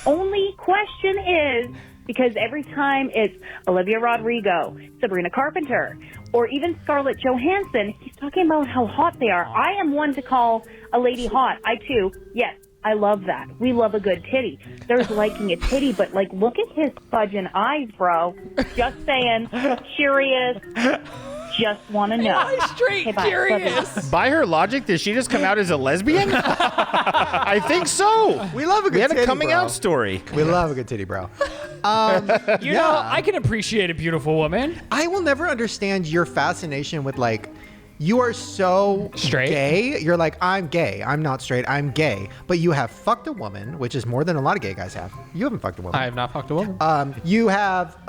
Only question is, because every time it's Olivia Rodrigo, Sabrina Carpenter, or even Scarlett Johansson, he's talking about how hot they are. I am one to call a lady hot. I, too. Yes, I love that. We love a good titty. There's liking a titty, but, look at his fudging eyes, bro. Just saying. Curious. Just want to know. Why straight Okay, bye. curious? By her logic, did she just come out as a lesbian? I think so. We love a good We had titty, a coming bro. out story. We love a good titty, bro. You know, I can appreciate a beautiful woman. I will never understand your fascination with you are so Straight? gay. You're like, I'm gay. I'm not straight. I'm gay. But you have fucked a woman, which is more than a lot of gay guys have. You haven't fucked a woman. I have not fucked a woman. You have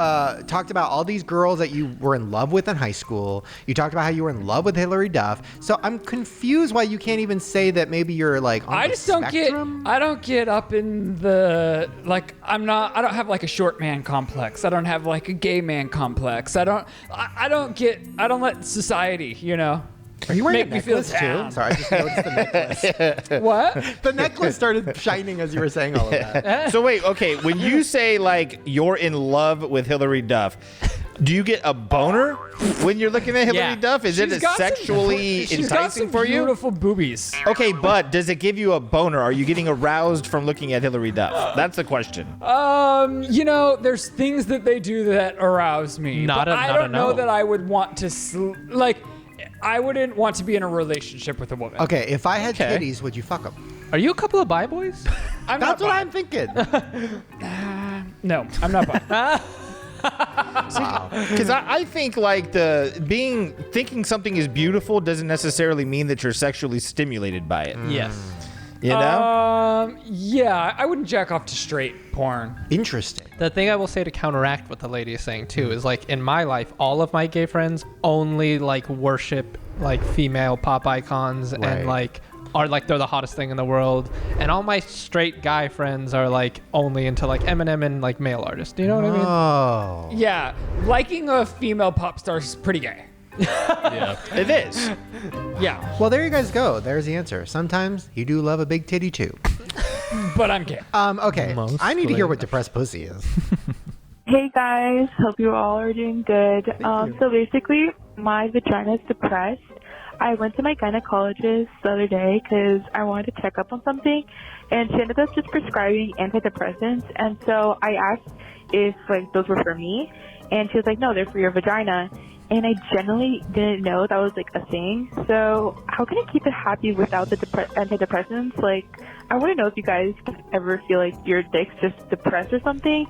talked about all these girls that you were in love with in high school. You talked about how you were in love with Hillary Duff. So I'm confused why you can't even say that maybe you're on I the just don't spectrum. I don't get up in the I don't have a short man complex. I don't have a gay man complex. I don't let society, Are you wearing make a me feel necklace too? down. Sorry, I just noticed the necklace. What? The necklace started shining as you were saying all of that. So wait, okay. When you say you're in love with Hillary Duff, do you get a boner when you're looking at Hillary Yeah. Duff? Is She's it got some- sexually she's got enticing some for you? beautiful boobies. Okay, but does it give you a boner? Are you getting aroused from looking at Hillary Duff? That's the question. There's things that they do that arouse me. Not but a- I not a don't know no. that I would want to I wouldn't want to be in a relationship with a woman. Okay, if I had Okay. titties, would you fuck them? Are you a couple of bi boys? I'm That's not what bi. I'm thinking. No, I'm not bi. Because I think thinking something is beautiful doesn't necessarily mean that you're sexually stimulated by it. Yes. You know? Yeah, I wouldn't jack off to straight porn. Interesting. The thing I will say to counteract what the lady is saying too is in my life, all of my gay friends only worship female pop icons and are they're the hottest thing in the world, and all my straight guy friends are only into Eminem and male artists. Do you know what I mean? Oh. Yeah, liking a female pop star is pretty gay. Yeah. It is. Yeah, Well, there you guys go. There's the answer. Sometimes you do love a big titty too. but I'm gay. Okay. I need to hear what depressed pussy is. Hey guys, hope you all are doing good. you. So basically, my vagina is depressed. I went to my gynecologist the other day because I wanted to check up on something, and she ended up just prescribing antidepressants. And so I asked if those were for me, and she was like, "No, they're for your vagina." And I genuinely didn't know that was a thing. So how can I keep it happy without the antidepressants? I want to know if you guys ever feel your dick's just depressed or something.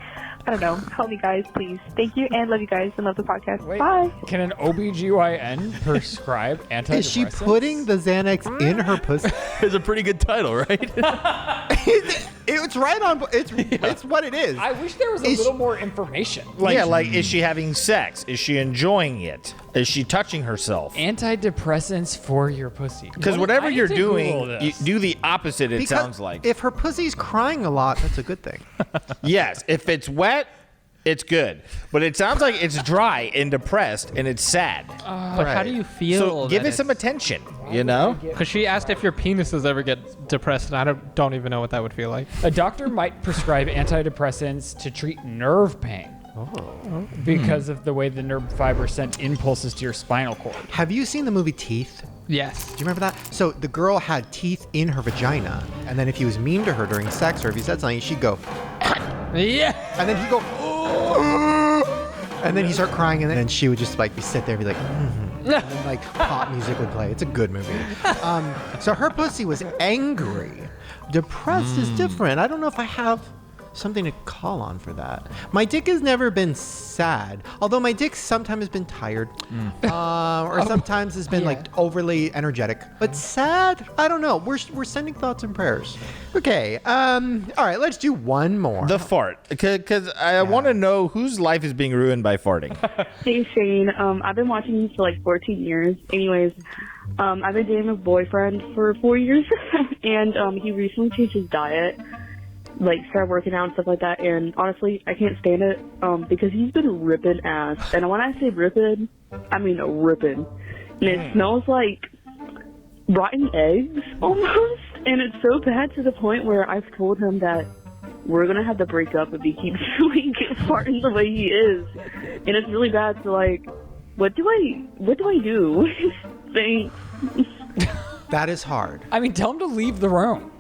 I don't know. Help me, guys, please. Thank you, and love you guys, and love the podcast. Wait, Bye. Can an OBGYN prescribe antidepressants? Is she putting the Xanax in her pussy? It's a pretty good title, right? It's right on. It's what it is. I wish there was a Is- little more information. Is she having sex? Is she enjoying it? Is she touching herself? Antidepressants for your pussy. Because What? whatever I need you're to Google doing, you this. do the opposite, it Because sounds like. if her pussy's crying a lot, that's a good thing. Yes, if it's wet, it's good. But it sounds like it's dry and depressed and it's sad. But how Right. do you feel? So give it some attention, you know? Because she asked if your penises ever get depressed, and I don't even know what that would feel like. A doctor might prescribe antidepressants to treat nerve pain. Because of the way the nerve fibers send impulses to your spinal cord. Have you seen the movie Teeth? Yes. Do you remember that? So the girl had teeth in her vagina, and then if he was mean to her during sex, or if he said something, she'd go, Yeah. and then he'd go, and then he'd start crying, and then she would just be sit there and be like, and then pop music would play. It's a good movie. So her pussy was angry. Depressed is different. I don't know if I have something to call on for that. My dick has never been sad, although my dick sometimes has been tired, or sometimes has been overly energetic. But sad, I don't know. We're sending thoughts and prayers. Okay. All right. Let's do one more. The fart. Because I want to know whose life is being ruined by farting. Hey, Shane. I've been watching you for 14 years. Anyways, I've been dating a boyfriend for 4 years, and he recently changed his diet, like started working out and stuff like that. And honestly, I can't stand it because he's been ripping ass. And when I say ripping, I mean ripping. And it smells like rotten eggs almost. And it's so bad to the point where I've told him that we're gonna have to break up if he keeps like farting the way he is. And it's really bad. So like, what do I do? Thanks. That is hard. I mean, tell him to leave the room.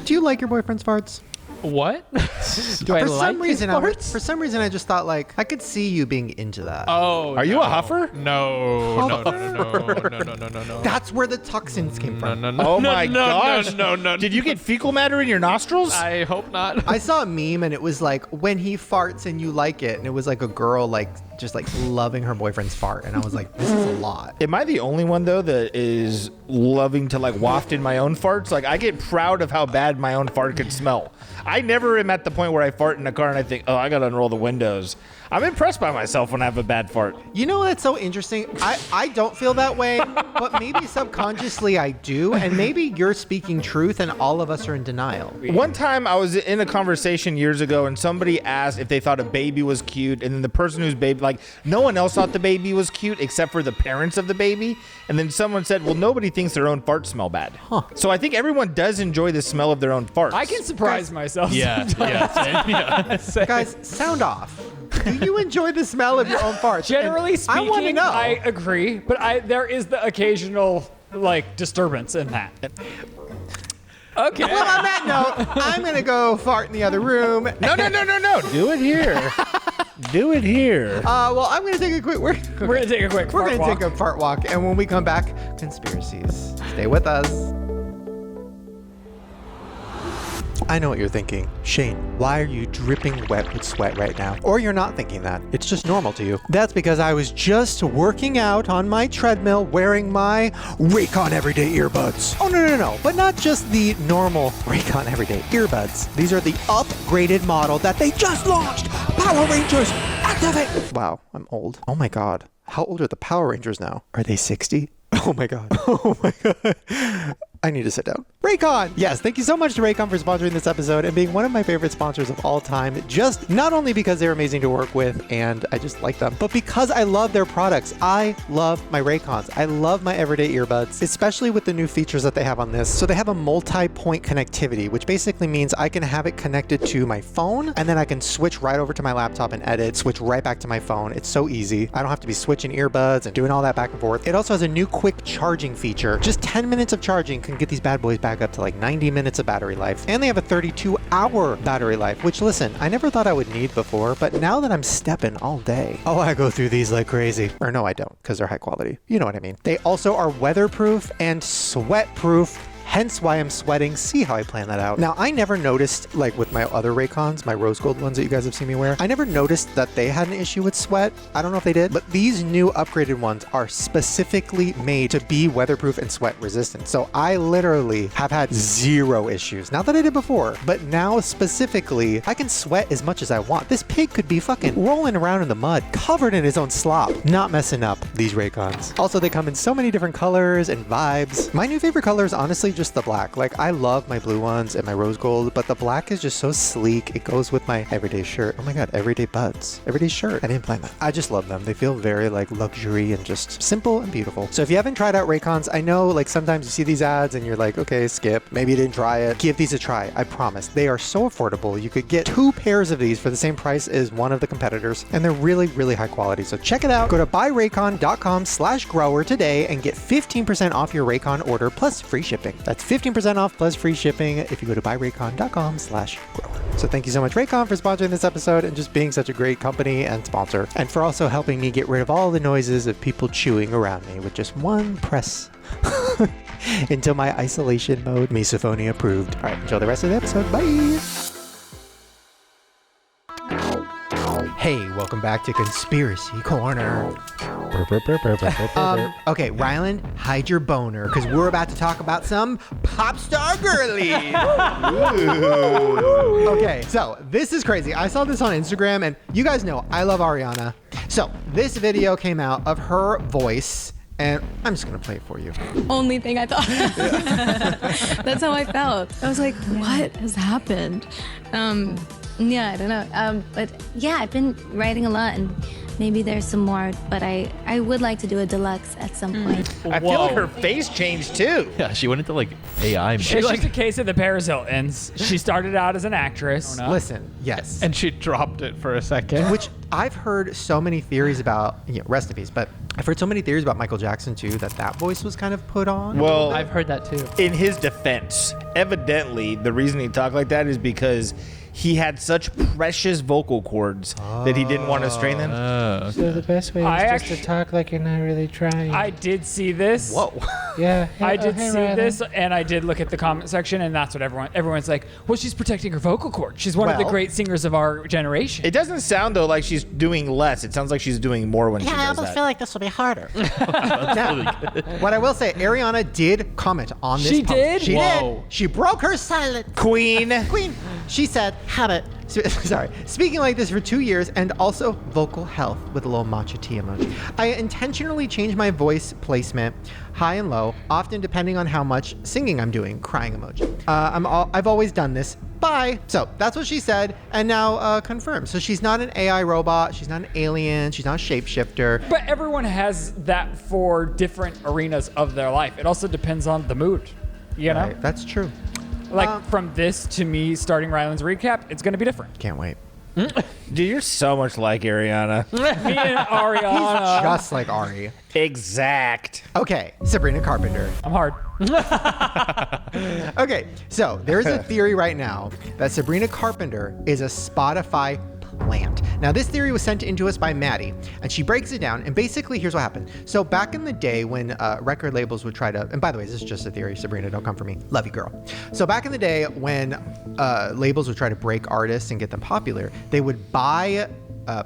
Do you like your boyfriend's farts? What? Do I For like some reason, his farts? for some reason, I just thought like I could see you being into that. Oh, Are you a huffer? No. That's where the toxins came from. Oh my gosh. No. Did you get fecal matter in your nostrils? I hope not. I saw a meme and it was like when he farts and you like it, and it was like a girl like just like loving her boyfriend's fart, and I was like, this is a lot. Am I the only one though that is loving to like waft in my own farts? Like I get proud of how bad my own fart could smell. I never am at the point where I fart in a car and I think, oh, I gotta unroll the windows. I'm impressed by myself when I have a bad fart. You know what's so interesting? I don't feel that way, but maybe subconsciously I do, and maybe you're speaking truth and all of us are in denial. One time I was in a conversation years ago and somebody asked if they thought a baby was cute, and then the person whose baby, like no one else thought the baby was cute except for the parents of the baby, and then someone said, well, nobody thinks their own farts smell bad. Huh. So I think everyone does enjoy the smell of their own farts. I can surprise myself. Yeah, same. Guys, sound off. Do you enjoy the smell of your own farts? Generally And I want to speaking, know. I agree, but there is the occasional like disturbance in that. Okay. Well, on that note, I'm gonna go fart in the other room. No. Do it here. Do it here. Well, I'm gonna take a quick. We're gonna take a quick We're fart gonna walk. take a fart walk, and when we come back, conspiracies. Stay with us. I know what you're thinking. Shane, why are you dripping wet with sweat right now? Or you're not thinking that. It's just normal to you. That's because I was just working out on my treadmill wearing my RAYCON Everyday Earbuds. Oh, no. But not just the normal RAYCON Everyday Earbuds. These are the upgraded model that they just launched. Power Rangers, activate! Wow, I'm old. Oh my God. How old are the Power Rangers now? Are they 60? Oh my God. Oh my God. I need to sit down. RAYCON! Yes, thank you so much to RAYCON for sponsoring this episode and being one of my favorite sponsors of all time. Just not only because they're amazing to work with and I just like them, but because I love their products. I love my RAYCONs. I love my everyday earbuds, especially with the new features that they have on this. So they have a multi-point connectivity, which basically means I can have it connected to my phone and then I can switch right over to my laptop and edit, switch right back to my phone. It's so easy. I don't have to be switching earbuds and doing all that back and forth. It also has a new quick charging feature. Just 10 minutes of charging can get these bad boys back up to like 90 minutes of battery life. And they have a 32-hour battery life, which listen, I never thought I would need before, but now that I'm stepping all day, oh, I go through these like crazy. Or no, I don't, because they're high quality. You know what I mean. They also are weatherproof and sweat-proof. Hence why I'm sweating. See how I plan that out. Now, I never noticed, like with my other RAYCONs, my rose gold ones that you guys have seen me wear, I never noticed that they had an issue with sweat. I don't know if they did, but these new upgraded ones are specifically made to be weatherproof and sweat resistant. So I literally have had zero issues. Not that I did before, but now specifically, I can sweat as much as I want. This pig could be fucking rolling around in the mud, covered in his own slop, not messing up these RAYCONs. Also, they come in so many different colors and vibes. My new favorite color is honestly just the black. Like, I love my blue ones and my rose gold, but the black is just so sleek. It goes with my everyday shirt. Oh my God, everyday buds, everyday shirt. I didn't plan that. I just love them. They feel very like luxury and just simple and beautiful. So if you haven't tried out RAYCONs, I know like sometimes you see these ads and you're like, okay, skip. Maybe you didn't try it. Give these a try. I promise. They are so affordable. You could get 2 pairs of these for the same price as one of the competitors, and they're really, really high quality. So check it out. Go to buyraycon.com/grower today and get 15% off your RAYCON order plus free shipping. That's 15% off plus free shipping if you go to buyraycon.com/grower. So thank you so much, RAYCON, for sponsoring this episode and just being such a great company and sponsor, and for also helping me get rid of all the noises of people chewing around me with just one press into my isolation mode. Misophonia approved. All right, enjoy the rest of the episode. Bye. Hey, welcome back to Conspiracy Corner. Okay, Ryland, hide your boner, because we're about to talk about some pop star girlies. Okay, so this is crazy. I saw this on Instagram, and you guys know I love Ariana. So this video came out of her voice And I'm just going to play it for you. Only thing I thought. That's how I felt. I was like, what has happened? Yeah, I don't know. But yeah, I've been writing a lot, and maybe there's some more, but I would like to do a deluxe at some point. I feel like her face changed too. Yeah, she went into like AI mode. It's just a case of the Paris Hiltons. She started out as an actress. Listen, yes. And she dropped it for a second. Which I've heard so many theories about, rest in peace, but I've heard so many theories about Michael Jackson too, that voice was kind of put on. Well, I've heard that too. In his defense, evidently the reason he talked like that is because he had such precious vocal cords that he didn't want to strain them. So the best way is just to talk like you're not really trying. I did see this. Whoa. Yeah. I did hey, see Ryland. this, and I did look at the comment section, and that's what everyone's like, well, she's protecting her vocal cords. She's one of the Well- great singers of our generation. It doesn't sound though like she's doing less. It sounds like she's doing more when she does that. like this will be harder. Now, what I will say, Ariana did comment on this She post. did? She Whoa. did. She broke her silence. Queen. She said, habit. Sorry. Speaking like this for 2 years and also vocal health with a little matcha tea emoji. I intentionally change my voice placement, high and low, often depending on how much singing I'm doing. Crying emoji. I've always done this. Bye. So that's what she said, and now confirmed. So she's not an AI robot. She's not an alien. She's not a shapeshifter. But everyone has that for different arenas of their life. It also depends on the mood, you know? Right, that's true. Like from this to me starting Ryland's recap, it's going to be different. Can't wait. Dude, you're so much like Ariana. Me and Ariana. Just like Ari. Exact. Okay, Sabrina Carpenter. I'm hard. Okay, so there's a theory right now that Sabrina Carpenter is a Spotify plant. Now, this theory was sent into us by Maddie, and she breaks it down, and basically, here's what happened. So back in the day when record labels would try to, and by the way, this is just a theory, Sabrina, don't come for me. Love you, girl. So back in the day when labels would try to break artists and get them popular, they would buy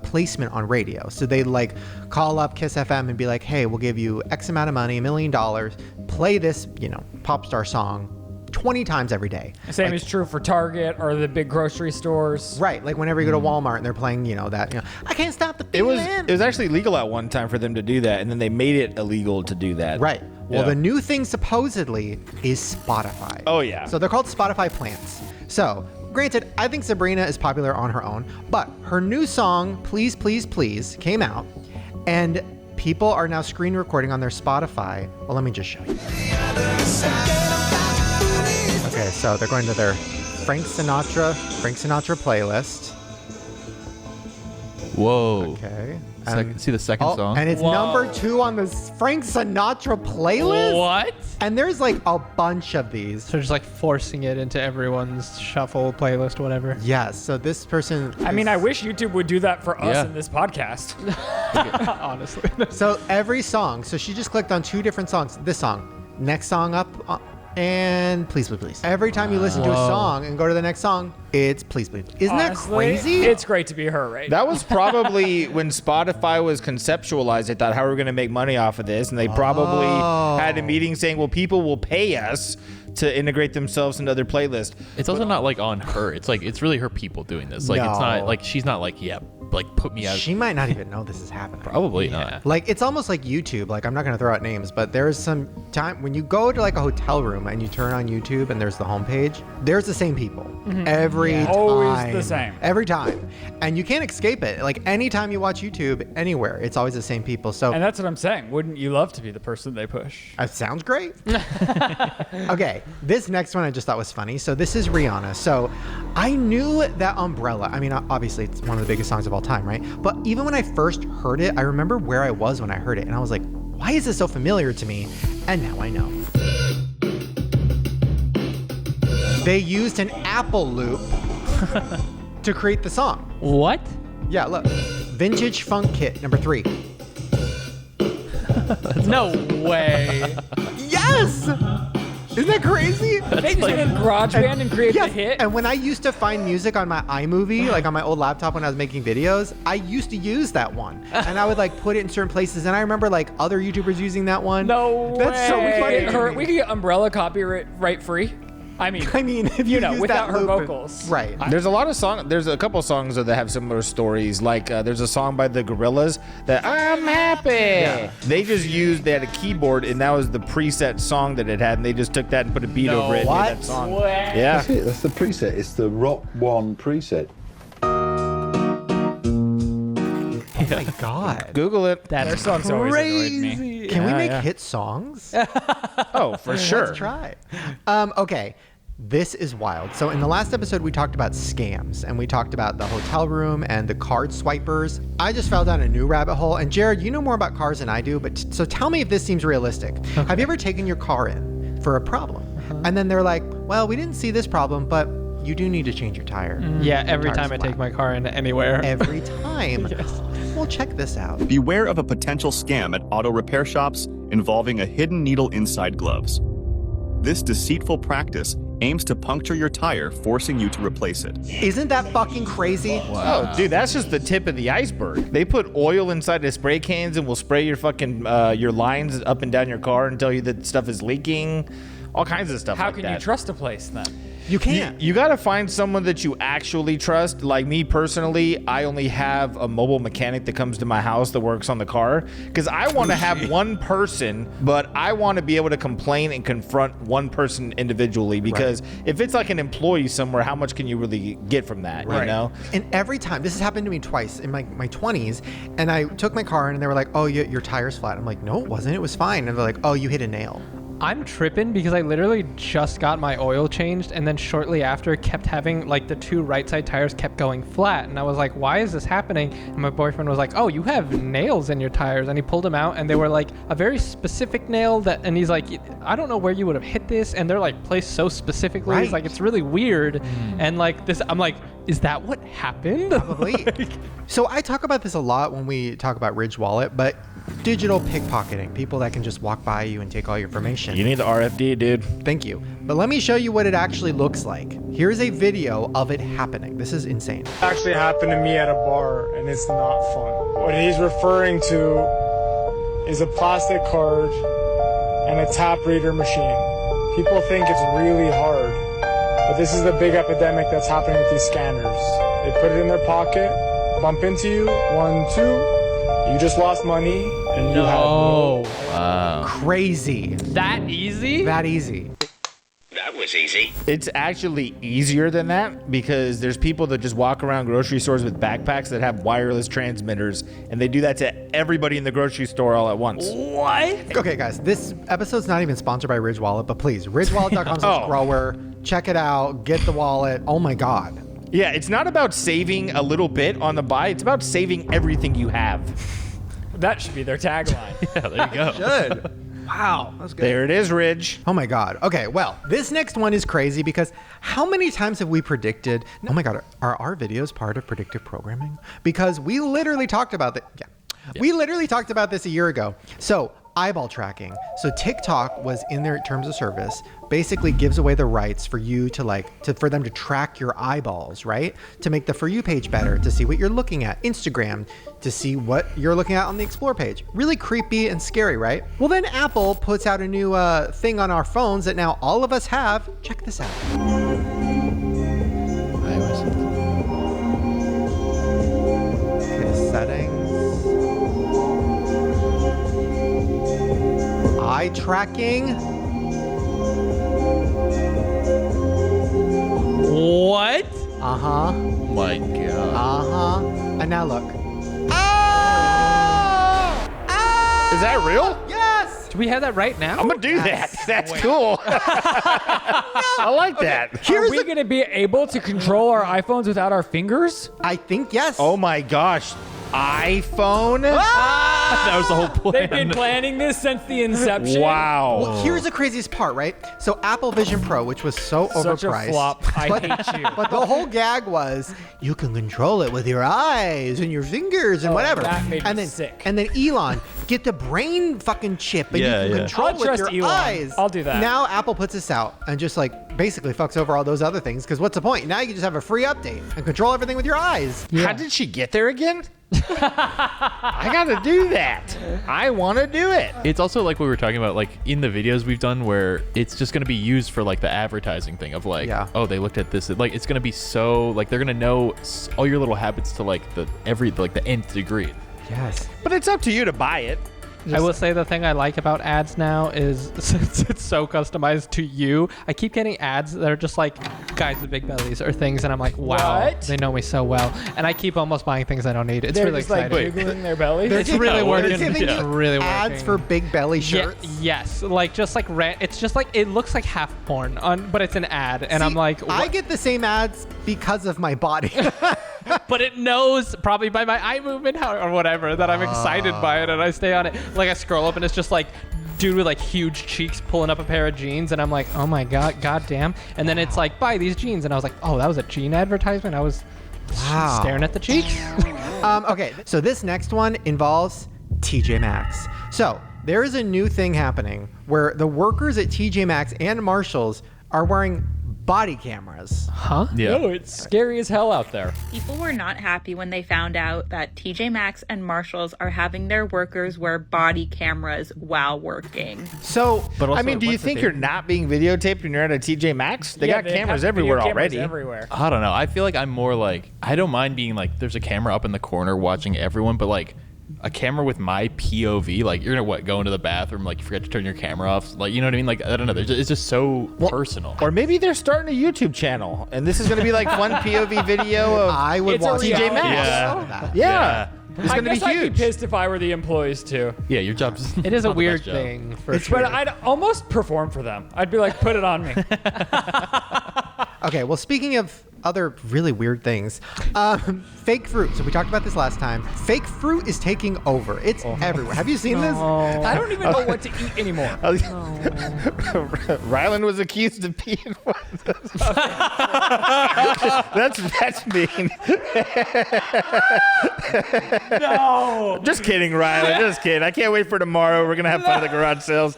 placement on radio. So they'd like call up Kiss FM and be like, hey, we'll give you X amount of money, $1 million, play this, pop star song 20 times every day. Same is true for Target or the big grocery stores. Right, like whenever you go to Walmart and they're playing, that, I can't stop the It was feeling. actually legal at one time for them to do that, and then they made it illegal to do that. Right. Well, Yeah. the new thing supposedly is Spotify. Oh, yeah. So they're called Spotify plants. So, granted, I think Sabrina is popular on her own, but her new song, Please, Please, Please, came out, and people are now screen recording on their Spotify. Well, let me just show you. Okay, so they're going to their Frank Sinatra playlist. Whoa. Okay. See the second song? And it's number 2 on the Frank Sinatra playlist? What? And there's like a bunch of these. So just like forcing it into everyone's shuffle playlist, whatever. Yes. So this person. I mean, I wish YouTube would do that for us Yeah. in this podcast. Honestly. So every song. So she just clicked on 2 different songs. This song, next song up, and Please, Please, Please. Every time you listen to a song and go to the next song, it's Please, Please. Isn't Honestly, that crazy? It's great to be her, right? That was probably when Spotify was conceptualized. They thought, how are we going to make money off of this? And they probably had a meeting saying, well, people will pay us to integrate themselves into other playlists. It's also not like on her. It's like it's really her people doing this. Like it's No. not like she's not like like put me out. She might not even know this is happening. Probably not. Like, it's almost like YouTube. Like, I'm not going to throw out names, but there's some time when you go to like a hotel room and you turn on YouTube and there's the homepage, there's the same people every time. Always the same. Every time. And you can't escape it. Like, anytime you watch YouTube anywhere, it's always the same people. So And that's what I'm saying. Wouldn't you love to be the person they push? that sounds great. Okay, this next one I just thought was funny. So this is Rihanna. So I knew that Umbrella. I mean, obviously it's one of the biggest songs of all time, right? But even when I first heard it, I remember where I was when I heard it, and I was like, why is this so familiar to me? And now I know. They used an Apple loop to create the song. What? Yeah, look. Vintage Funk Kit number 3. No way. Yes! Isn't that crazy? They just went in GarageBand and created Yes, a hit. and when I used to find music on my iMovie, like on my old laptop when I was making videos, I used to use that one. And I would like put it in certain places. And I remember like other YouTubers using that one. No That's so way. funny. We could get Umbrella copyright free. I mean, if you use without that her loop, vocals. right? There's a couple songs that have similar stories. Like there's a song by the Gorillaz that I'm happy. Yeah. They had a keyboard and that was the preset song that it had, and they just took that and put a beat over it and made that song. What? Yeah, that's it. That's the preset. It's the Rock One preset. Oh my God! Google it. Their songs always annoyed me. Can we make hit songs? Oh, for sure. Let's try. Okay. This is wild. So in the last episode, we talked about scams and we talked about the hotel room and the card swipers. I just fell down a new rabbit hole. And Jerid, you know more about cars than I do, but so tell me if this seems realistic. Okay. Have you ever taken your car in for a problem? And then they're like, well, we didn't see this problem, but you do need to change your tire. Yeah, every time I take my car in anywhere. Every time. Yes. Well, check this out. Beware of a potential scam at auto repair shops involving a hidden needle inside gloves. This deceitful practice aims to puncture your tire, forcing you to replace it. Isn't that fucking crazy? Wow. Oh, dude, that's just the tip of the iceberg. They put oil inside the spray cans and will spray your fucking your lines up and down your car and tell you that stuff is leaking. All kinds of stuff. How like can that. you trust a place then? You can't. You got to find someone that you actually trust. Like me personally, I only have a mobile mechanic that comes to my house that works on the car because I want to have one person, but I want to be able to complain and confront one person individually because if it's like an employee somewhere, how much can you really get from that, you know? And every time, this has happened to me twice in my 20s, and I took my car in and they were like, oh, your tire's flat. I'm like, no, it wasn't. It was fine. And they're like, oh, you hit a nail. I'm tripping because I literally just got my oil changed and then shortly after kept having like the two right side tires kept going flat, and I was like, why is this happening? And my boyfriend was like, oh, you have nails in your tires, and he pulled them out and they were like a very specific nail that, and he's like, I don't know where you would have hit this, and they're like placed so specifically. He's like, it's really weird. And like this, I'm like, is that what happened? Probably. So I talk about this a lot when we talk about Ridge Wallet, but digital pickpocketing, people that can just walk by you and take all your information. You need the RFD, dude. Thank you. But let me show you what it actually looks like. Here's a video of it happening. This is insane. It actually happened to me at a bar, and it's not fun. What he's referring to is a plastic card and a tap reader machine. People think it's really hard, but this is the big epidemic that's happening with these scanners. They put it in their pocket, bump into you, 1, 2. You just lost money, and you had no. Wow. Crazy. That easy? That easy. That was easy. It's actually easier than that because there's people that just walk around grocery stores with backpacks that have wireless transmitters, and they do that to everybody in the grocery store all at once. What? Okay, guys, this episode's not even sponsored by Ridge Wallet, but please, ridgewallet.com/grower. Check it out. Get the wallet. Oh my God. Yeah, it's not about saving a little bit on the buy. It's about saving everything you have. That should be their tagline. Yeah, there you go. Should. Wow, that's good. There it is, Ridge. Oh my God. Okay, well, this next one is crazy because how many times have we predicted? Oh my God, are our videos part of predictive programming? Because we literally talked about that. Yeah. We literally talked about this a year ago. So eyeball tracking. So TikTok was in their terms of service, basically gives away the rights for you for them to track your eyeballs, right? To make the For You page better, to see what you're looking at. Instagram, to see what you're looking at on the Explore page. Really creepy and scary, right? Well, then Apple puts out a new thing on our phones that now all of us have. Check this out. Okay, settings. Eye tracking. What? Uh-huh. My God. Uh-huh. And now look. Is that real? Yes! Do we have that right now? I'm gonna do that. That's cool. I like that. Are we going to be able to control our iPhones without our fingers? I think yes. Oh my gosh. iPhone? That was the whole plan. They've been planning this since the inception. Wow. Well, here's the craziest part, right? So Apple Vision Pro, which was so overpriced. Such a flop. I hate you. But the whole gag was you can control it with your eyes and your fingers and whatever. That made and me then, sick. And then Elon, get the brain fucking chip and Yeah, you can yeah. control I'll with trust your Elon. eyes. I'll do that. Now Apple puts this out and just like basically fucks over all those other things because what's the point? Now you can just have a free update and control everything with your eyes. How did she get there again? I gotta do that. I want to do it. It's also like we were talking about, like in the videos we've done, where it's just going to be used for like the advertising thing of like, oh, they looked at this. Like it's going to be so like they're going to know all your little habits to like the nth degree. Yes. But it's up to you to buy it. I will say the thing I like about ads now is since it's so customized to you, I keep getting ads that are just like guys with big bellies or things, and I'm like, wow, they know me so well. And I keep almost buying things I don't need. It's They're really just like exciting. Googling their belly. It's really working. They're giving you really ads working. for big belly shirts. Yes, like just like it's just like it looks like half porn but it's an ad, and See, I'm like, I get the same ads because of my body. but it knows probably by my eye movement or whatever that I'm excited by it, and I stay on it. Like I scroll up and it's just like dude with like huge cheeks pulling up a pair of jeans, and I'm like, oh my goddamn. And then it's like, buy these jeans, and I was like, oh, that was a jean advertisement. I was staring at the cheeks. Okay, so this next one involves TJ Maxx. So there is a new thing happening where the workers at TJ Maxx and Marshalls are wearing body cameras. Huh? Yeah. No, it's scary as hell out there. People were not happy when they found out that TJ Maxx and Marshalls are having their workers wear body cameras while working. So, but also, I mean, do you think you're not being videotaped when you're at a TJ Maxx? They got cameras everywhere already. Everywhere. I don't know. I feel like I'm more like, I don't mind being like, there's a camera up in the corner watching everyone, but like a camera with my POV, like you're gonna go into the bathroom, like you forget to turn your camera off, like you know what I mean? Like I don't know, it's just so personal. Or maybe they're starting a YouTube channel, and this is gonna be like one POV video of I would watch TJ Maxx. Yeah. It's I gonna guess be huge. I'd be pissed if I were the employees too. Yeah, your job's. It is a not the weird best job. thing for sure. But I'd almost perform for them. I'd be like, put it on me. Okay, well, speaking of other really weird things, fake fruit. So we talked about this last time. Fake fruit is taking over. It's everywhere. Have you seen this? I don't even know what to eat anymore. Ryland was accused of peeing. That's mean. No. Just kidding, Ryland. Just kidding. I can't wait for tomorrow. We're gonna have fun at the garage sales.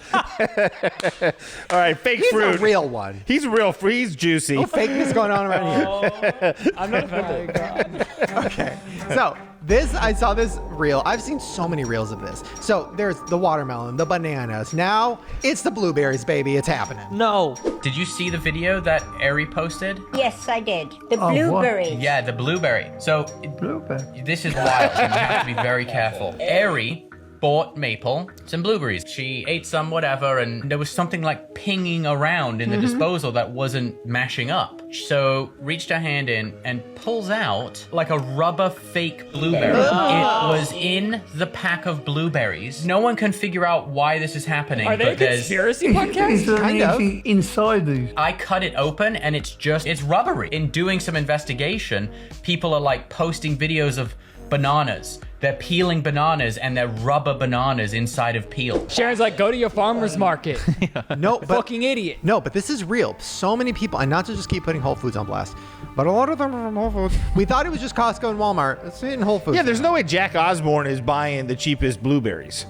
All right, fake fruit. He's a real one. He's real. He's juicy. No fakeness going on around here. I'm not offended. Okay, so I saw this reel. I've seen so many reels of this. So there's the watermelon, the bananas. Now it's the blueberries, baby. It's happening. No. Did you see the video that Ari posted? Yes, I did. The blueberry. Yeah, the blueberry. So this is wild. You have to be very careful. Ari bought Maple some blueberries. She ate some, whatever, and there was something like pinging around in the disposal that wasn't mashing up. So reached her hand in and pulls out like a rubber fake blueberry. It was in the pack of blueberries. No one can figure out why this is happening. Are they a conspiracy podcast? Kind of. Inside these. I cut it open and it's rubbery. In doing some investigation, people are like posting videos of bananas. They're peeling bananas and they're rubber bananas inside of peel. Sharon's like, go to your farmer's market. No, but fucking idiot. No, but this is real. So many people, and not to just keep putting Whole Foods on blast, but a lot of them are from Whole Foods. We thought it was just Costco and Walmart. It's in Whole Foods. Yeah, there's no way Jack Osborne is buying the cheapest blueberries.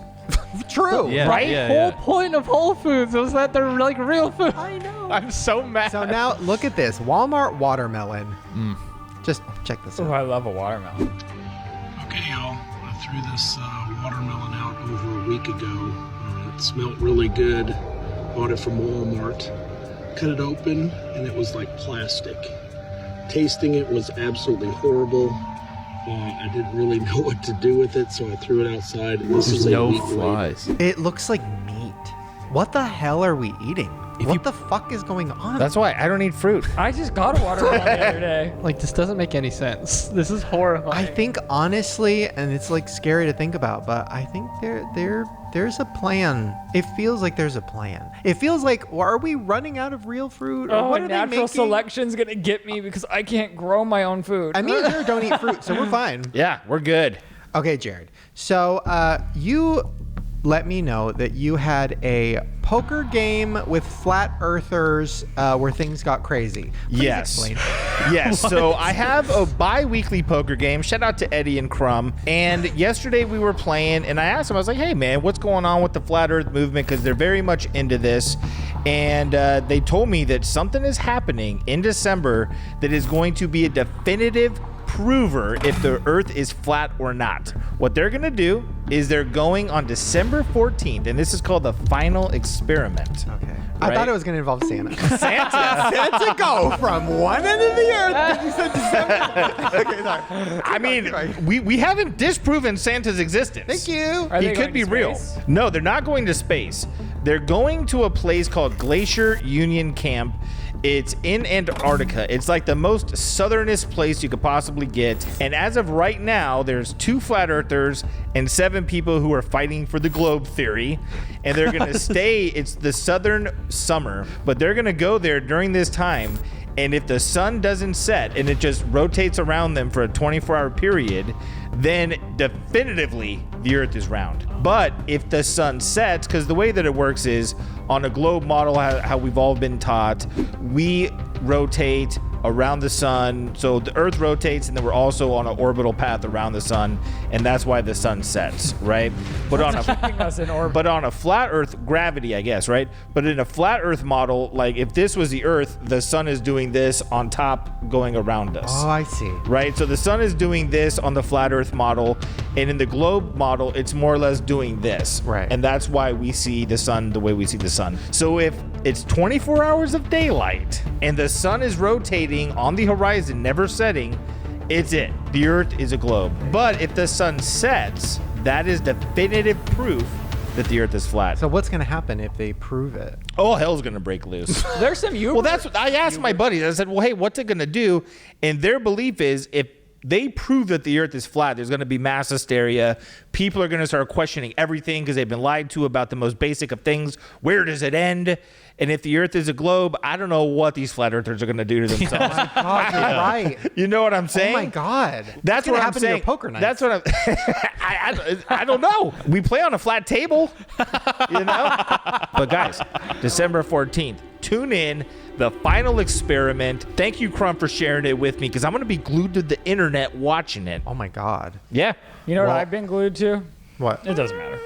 True, Yeah, right? yeah, The whole point of Whole Foods was that they're like real food. I know. I'm so mad. So now look at this Walmart watermelon. Just check this Oh, out. I love a watermelon. Okay, y'all. I threw this watermelon out over a week ago. It smelled really good. Bought it from Walmart. Cut it open, and it was like plastic. Tasting it was absolutely horrible. I didn't really know what to do with it, so I threw it outside. And this is a No week later. flies. It looks like meat. What the hell are we eating? What the fuck is going on? That's why I don't eat fruit. I just got a watermelon the other day. Like, this doesn't make any sense. This is horrifying. I think honestly, and it's like scary to think about, but I think there's a plan. It feels like there's a plan. It feels like, well, are we running out of real fruit? Or what are they natural making? selection's gonna get me because I can't grow my own food. I mean, Jared don't eat fruit, so we're fine. Yeah, we're good. Okay, Jared. So you let me know that you had a poker game with flat earthers where things got crazy. Please explain. Yes. So I have a bi-weekly poker game. Shout out to Eddie and Crumb. And yesterday we were playing, and I asked him, I was like, hey, man, what's going on with the flat earth movement? Because they're very much into this. And they told me that something is happening in December that is going to be a definitive prover if the earth is flat or not. What they're going to do is they're going on December 14th, and this is called the final experiment. Okay. Right? I thought it was going to involve Santa. Santa go from one end of the earth. You said December. Okay, sorry. I mean, we haven't disproven Santa's existence. Thank you. He could be real. No, they're not going to space. They're going to a place called Glacier Union Camp. It's in Antarctica. It's like the most southernest place you could possibly get. And as of right now, there's 2 flat earthers and 7 people who are fighting for the globe theory. And they're going to stay. It's the southern summer, but they're going to go there during this time. And if the sun doesn't set and it just rotates around them for a 24-hour period, then definitively the earth is round. But if the sun sets, because the way that it works is on a globe model, how we've all been taught, we rotate around the sun. So the earth rotates, and then we're also on an orbital path around the sun, and that's why the sun sets, right? But on a flat earth, gravity, I guess, right? But in a flat earth model, like if this was the earth, the sun is doing this on top going around us. Oh, I see. Right? So the sun is doing this on the flat earth model, and in the globe model, it's more or less doing this. Right. And that's why we see the sun the way we see the sun. So if it's 24 hours of daylight and the sun is rotating on the horizon, never setting, it's it. The earth is a globe. But if the sun sets, that is definitive proof that the earth is flat. So what's going to happen if they prove it? Oh, hell's going to break loose. There's some Well, that's what I asked my buddies. I said, well, hey, what's it going to do? And their belief is if they prove that the earth is flat, there's going to be mass hysteria. People are going to start questioning everything because they've been lied to about the most basic of things. Where does it end? And if the earth is a globe, I don't know what these flat earthers are going to do to themselves. Oh my God, you're right. You know what I'm saying? Oh my God. That's What's what gonna I'm happen saying. to your poker night? That's what I'm. I don't know. We play on a flat table, you know. But guys, December 14th, tune in. The final experiment. Thank you, Crumb, for sharing it with me because I'm going to be glued to the internet watching it. Oh my God. Yeah. You know what I've been glued to? What? It doesn't matter.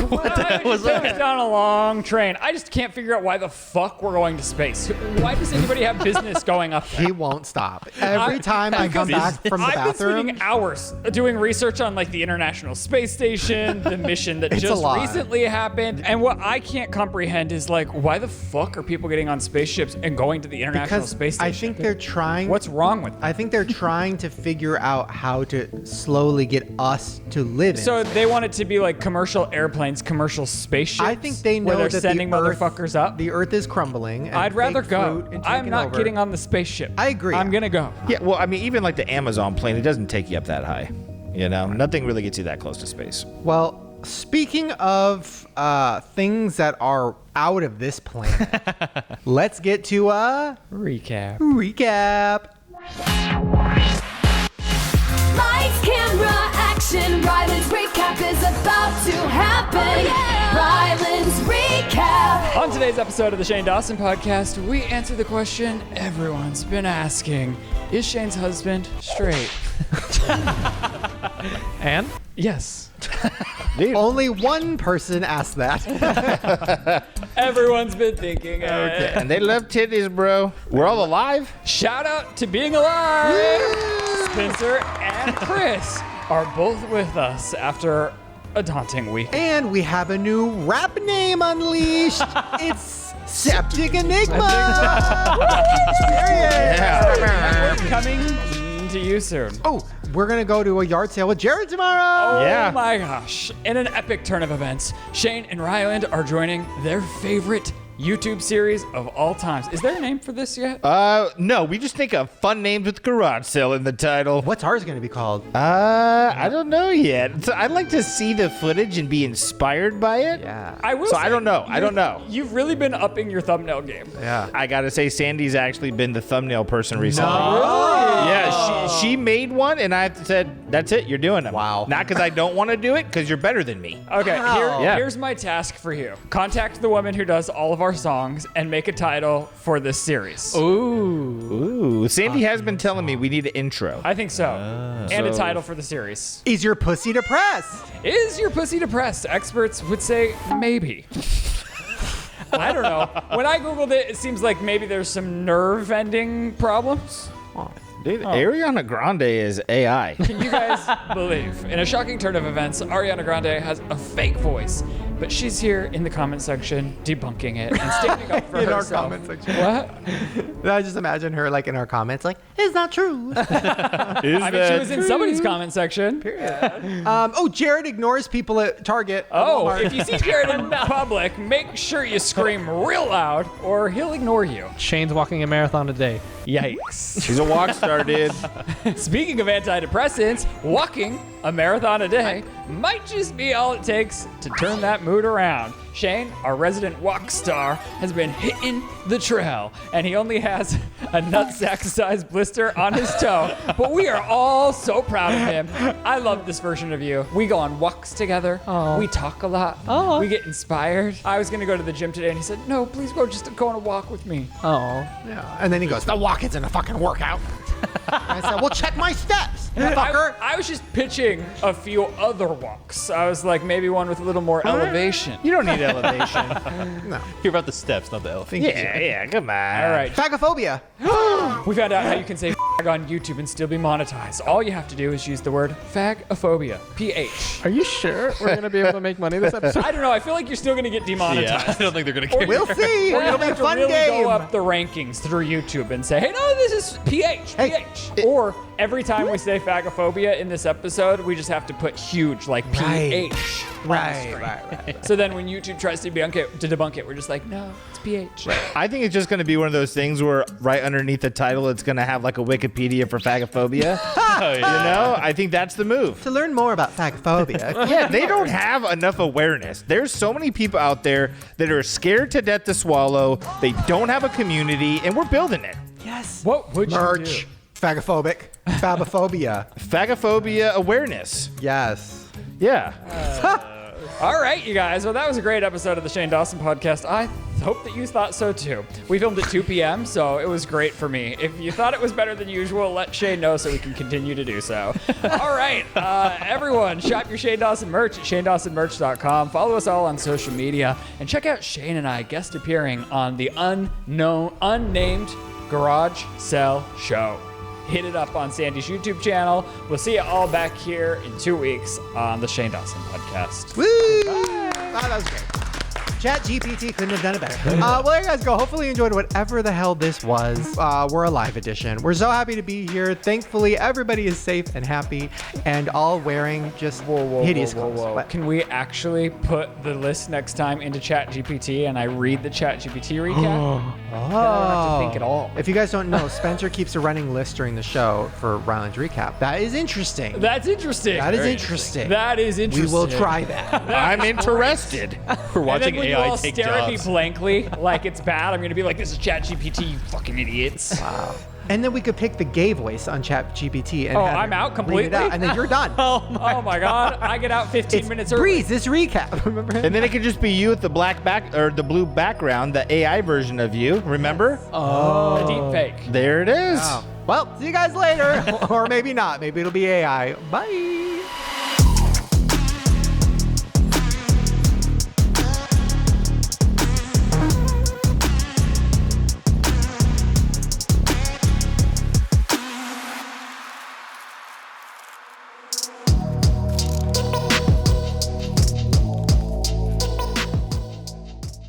What the hell was It was that? down a long train. I just can't figure out why the fuck we're going to space. Why does anybody have business going up there? He won't stop. Every time I come back from the I've bathroom. been spending hours doing research on like the International Space Station, the mission that It's a just lot. recently happened. And what I can't comprehend is like, why the fuck are people getting on spaceships and going to the International Because Space Station? I think they're trying. What's wrong with I think they're trying to figure out how to slowly get us to live in. So they want it to be like commercial airplanes, commercial spaceships. I think they know where they're that sending the earth, motherfuckers up. The Earth is crumbling. And I'd rather fake go. fruit and I'm taking not over. getting on the spaceship. I agree. I'm gonna go. Yeah. Well, I mean, even like the Amazon plane, it doesn't take you up that high. You know, nothing really gets you that close to space. Well, speaking of things that are out of this planet, let's get to a recap. Lights, camera, action. Ryland's recap is about to happen. Ryland's recap. On today's episode of the Shane Dawson Podcast, we answer the question everyone's been asking: is Shane's husband straight? And? Yes. Only one person asked that. Everyone's been thinking it. Okay. And they love titties, bro. We're all alive. Shout out to being alive. Spencer and Chris are both with us after a daunting week. And we have a new rap name unleashed. It's Septic Enigma. Yeah. Coming to you soon. Oh, we're going to go to a yard sale with Jerid tomorrow. Oh my gosh. In an epic turn of events, Shane and Ryland are joining their favorite YouTube series of all times. Is there a name for this yet? No, we just think of fun names with garage sale in the title. What's ours going to be called? I don't know yet. So I'd like to see the footage and be inspired by it. Yeah. I will. So say, I don't know. You've really been upping your thumbnail game. Yeah. I gotta say, Sandy's actually been the thumbnail person recently. No. Yeah, she made one, and I said, "That's it, you're doing them." Wow. Not because I don't want to do it, because you're better than me. Okay, Wow. here's my task for you. Contact the woman who does all of our songs and make a title for this series. Ooh. Sandy has been telling me we need an intro. I think so. And a title for the series. Is your pussy depressed? Is your pussy depressed? Experts would say maybe. I don't know. When I Googled it, it seems like maybe there's some nerve ending problems. Dude, Ariana Grande is AI. Can you guys believe? In a shocking turn of events, Ariana Grande has a fake voice, but she's here in the comment section debunking it and standing up for In our herself. comment section. What? I just imagine her like in our comments, like, it's not true. I mean, she was in somebody's comment section. Jerid ignores people at Target. Oh, if you see Jerid in public, make sure you scream real loud or he'll ignore you. Shane's walking a marathon a day. Yikes. She's a walk star, dude. Speaking of antidepressants, walking a marathon a day might just be all it takes to turn that mood around. Shane, our resident walk star, has been hitting the trail, and he only has a nutsack-sized blister on his toe, but we are all so proud of him. I love this version of you. We go on walks together. Aww. We talk a lot. Aww. We get inspired. I was going to go to the gym today, and he said, no, please go on a walk with me. Oh. Yeah. And then he goes, the walk isn't a fucking workout. I said, well, check my steps, fucker. I was just pitching a few other walks. I was like, maybe one with a little more elevation. You don't need elevation. No. Hear about the steps, not the elephant. Yeah, come on. All right. Phagophobia. We found out how you can say fag on YouTube and still be monetized. All you have to do is use the word fagophobia. PH. Are you sure we're going to be able to make money this episode? I don't know. I feel like you're still going to get demonetized. Yeah, I don't think they're gonna care. We'll see. We're It'll going be to a have to fun really game. go up the rankings through YouTube and say, hey, no, this is PH. PH. Or every time we say fagophobia in this episode, we just have to put huge, like PH. Right. So then when YouTube tries to debunk it, we're just like, no, it's PH. I think it's just going to be one of those things where right underneath the title, it's going to have like a Wikipedia for phagophobia. You know, I think that's the move. To learn more about phagophobia. Yeah, they don't have enough awareness. There's so many people out there that are scared to death to swallow. They don't have a community, and we're building it. Yes. What would you Merch. do? Phagophobic. Phagophobia. Phagophobia awareness. Yes. Yeah. All right, you guys. Well, that was a great episode of the Shane Dawson Podcast. I hope that you thought so too. We filmed at 2 p.m., so it was great for me. If you thought it was better than usual, let Shane know so we can continue to do so. All right, everyone, shop your Shane Dawson merch at ShanedawsonMerch.com. Follow us all on social media, and check out Shane and I guest appearing on the unnamed Garage Sale Show. Hit it up on Sandy's YouTube channel. We'll see you all back here in 2 weeks on the Shane Dawson Podcast. Woo! Oh, that was great. ChatGPT couldn't have done it better. Well, there you guys go. Hopefully you enjoyed whatever the hell this was. We're a live edition. We're so happy to be here. Thankfully, everybody is safe and happy and all wearing just hideous clothes. What? Can we actually put the list next time into ChatGPT and I read the ChatGPT recap? I don't have to think at all. If you guys don't know, Spencer keeps a running list during the show for Ryland's recap. That is interesting. That's interesting. That is interesting. That is interesting. We will try that. I'm interested. We're watching and then when AI you all take stare at me jobs. blankly like it's bad, I'm going to be like, this is ChatGPT, you fucking idiots. Wow. And then we could pick the gay voice on ChatGPT. And have I'm it out read completely? it out, and then you're done. Oh my God. I get out 15 minutes early. Breeze, this recap. Remember? And then it could just be you with the black back or the blue background, the AI version of you. Remember? Oh. The deep fake. There it is. Wow. Well, see you guys later. Or maybe not. Maybe it'll be AI. Bye.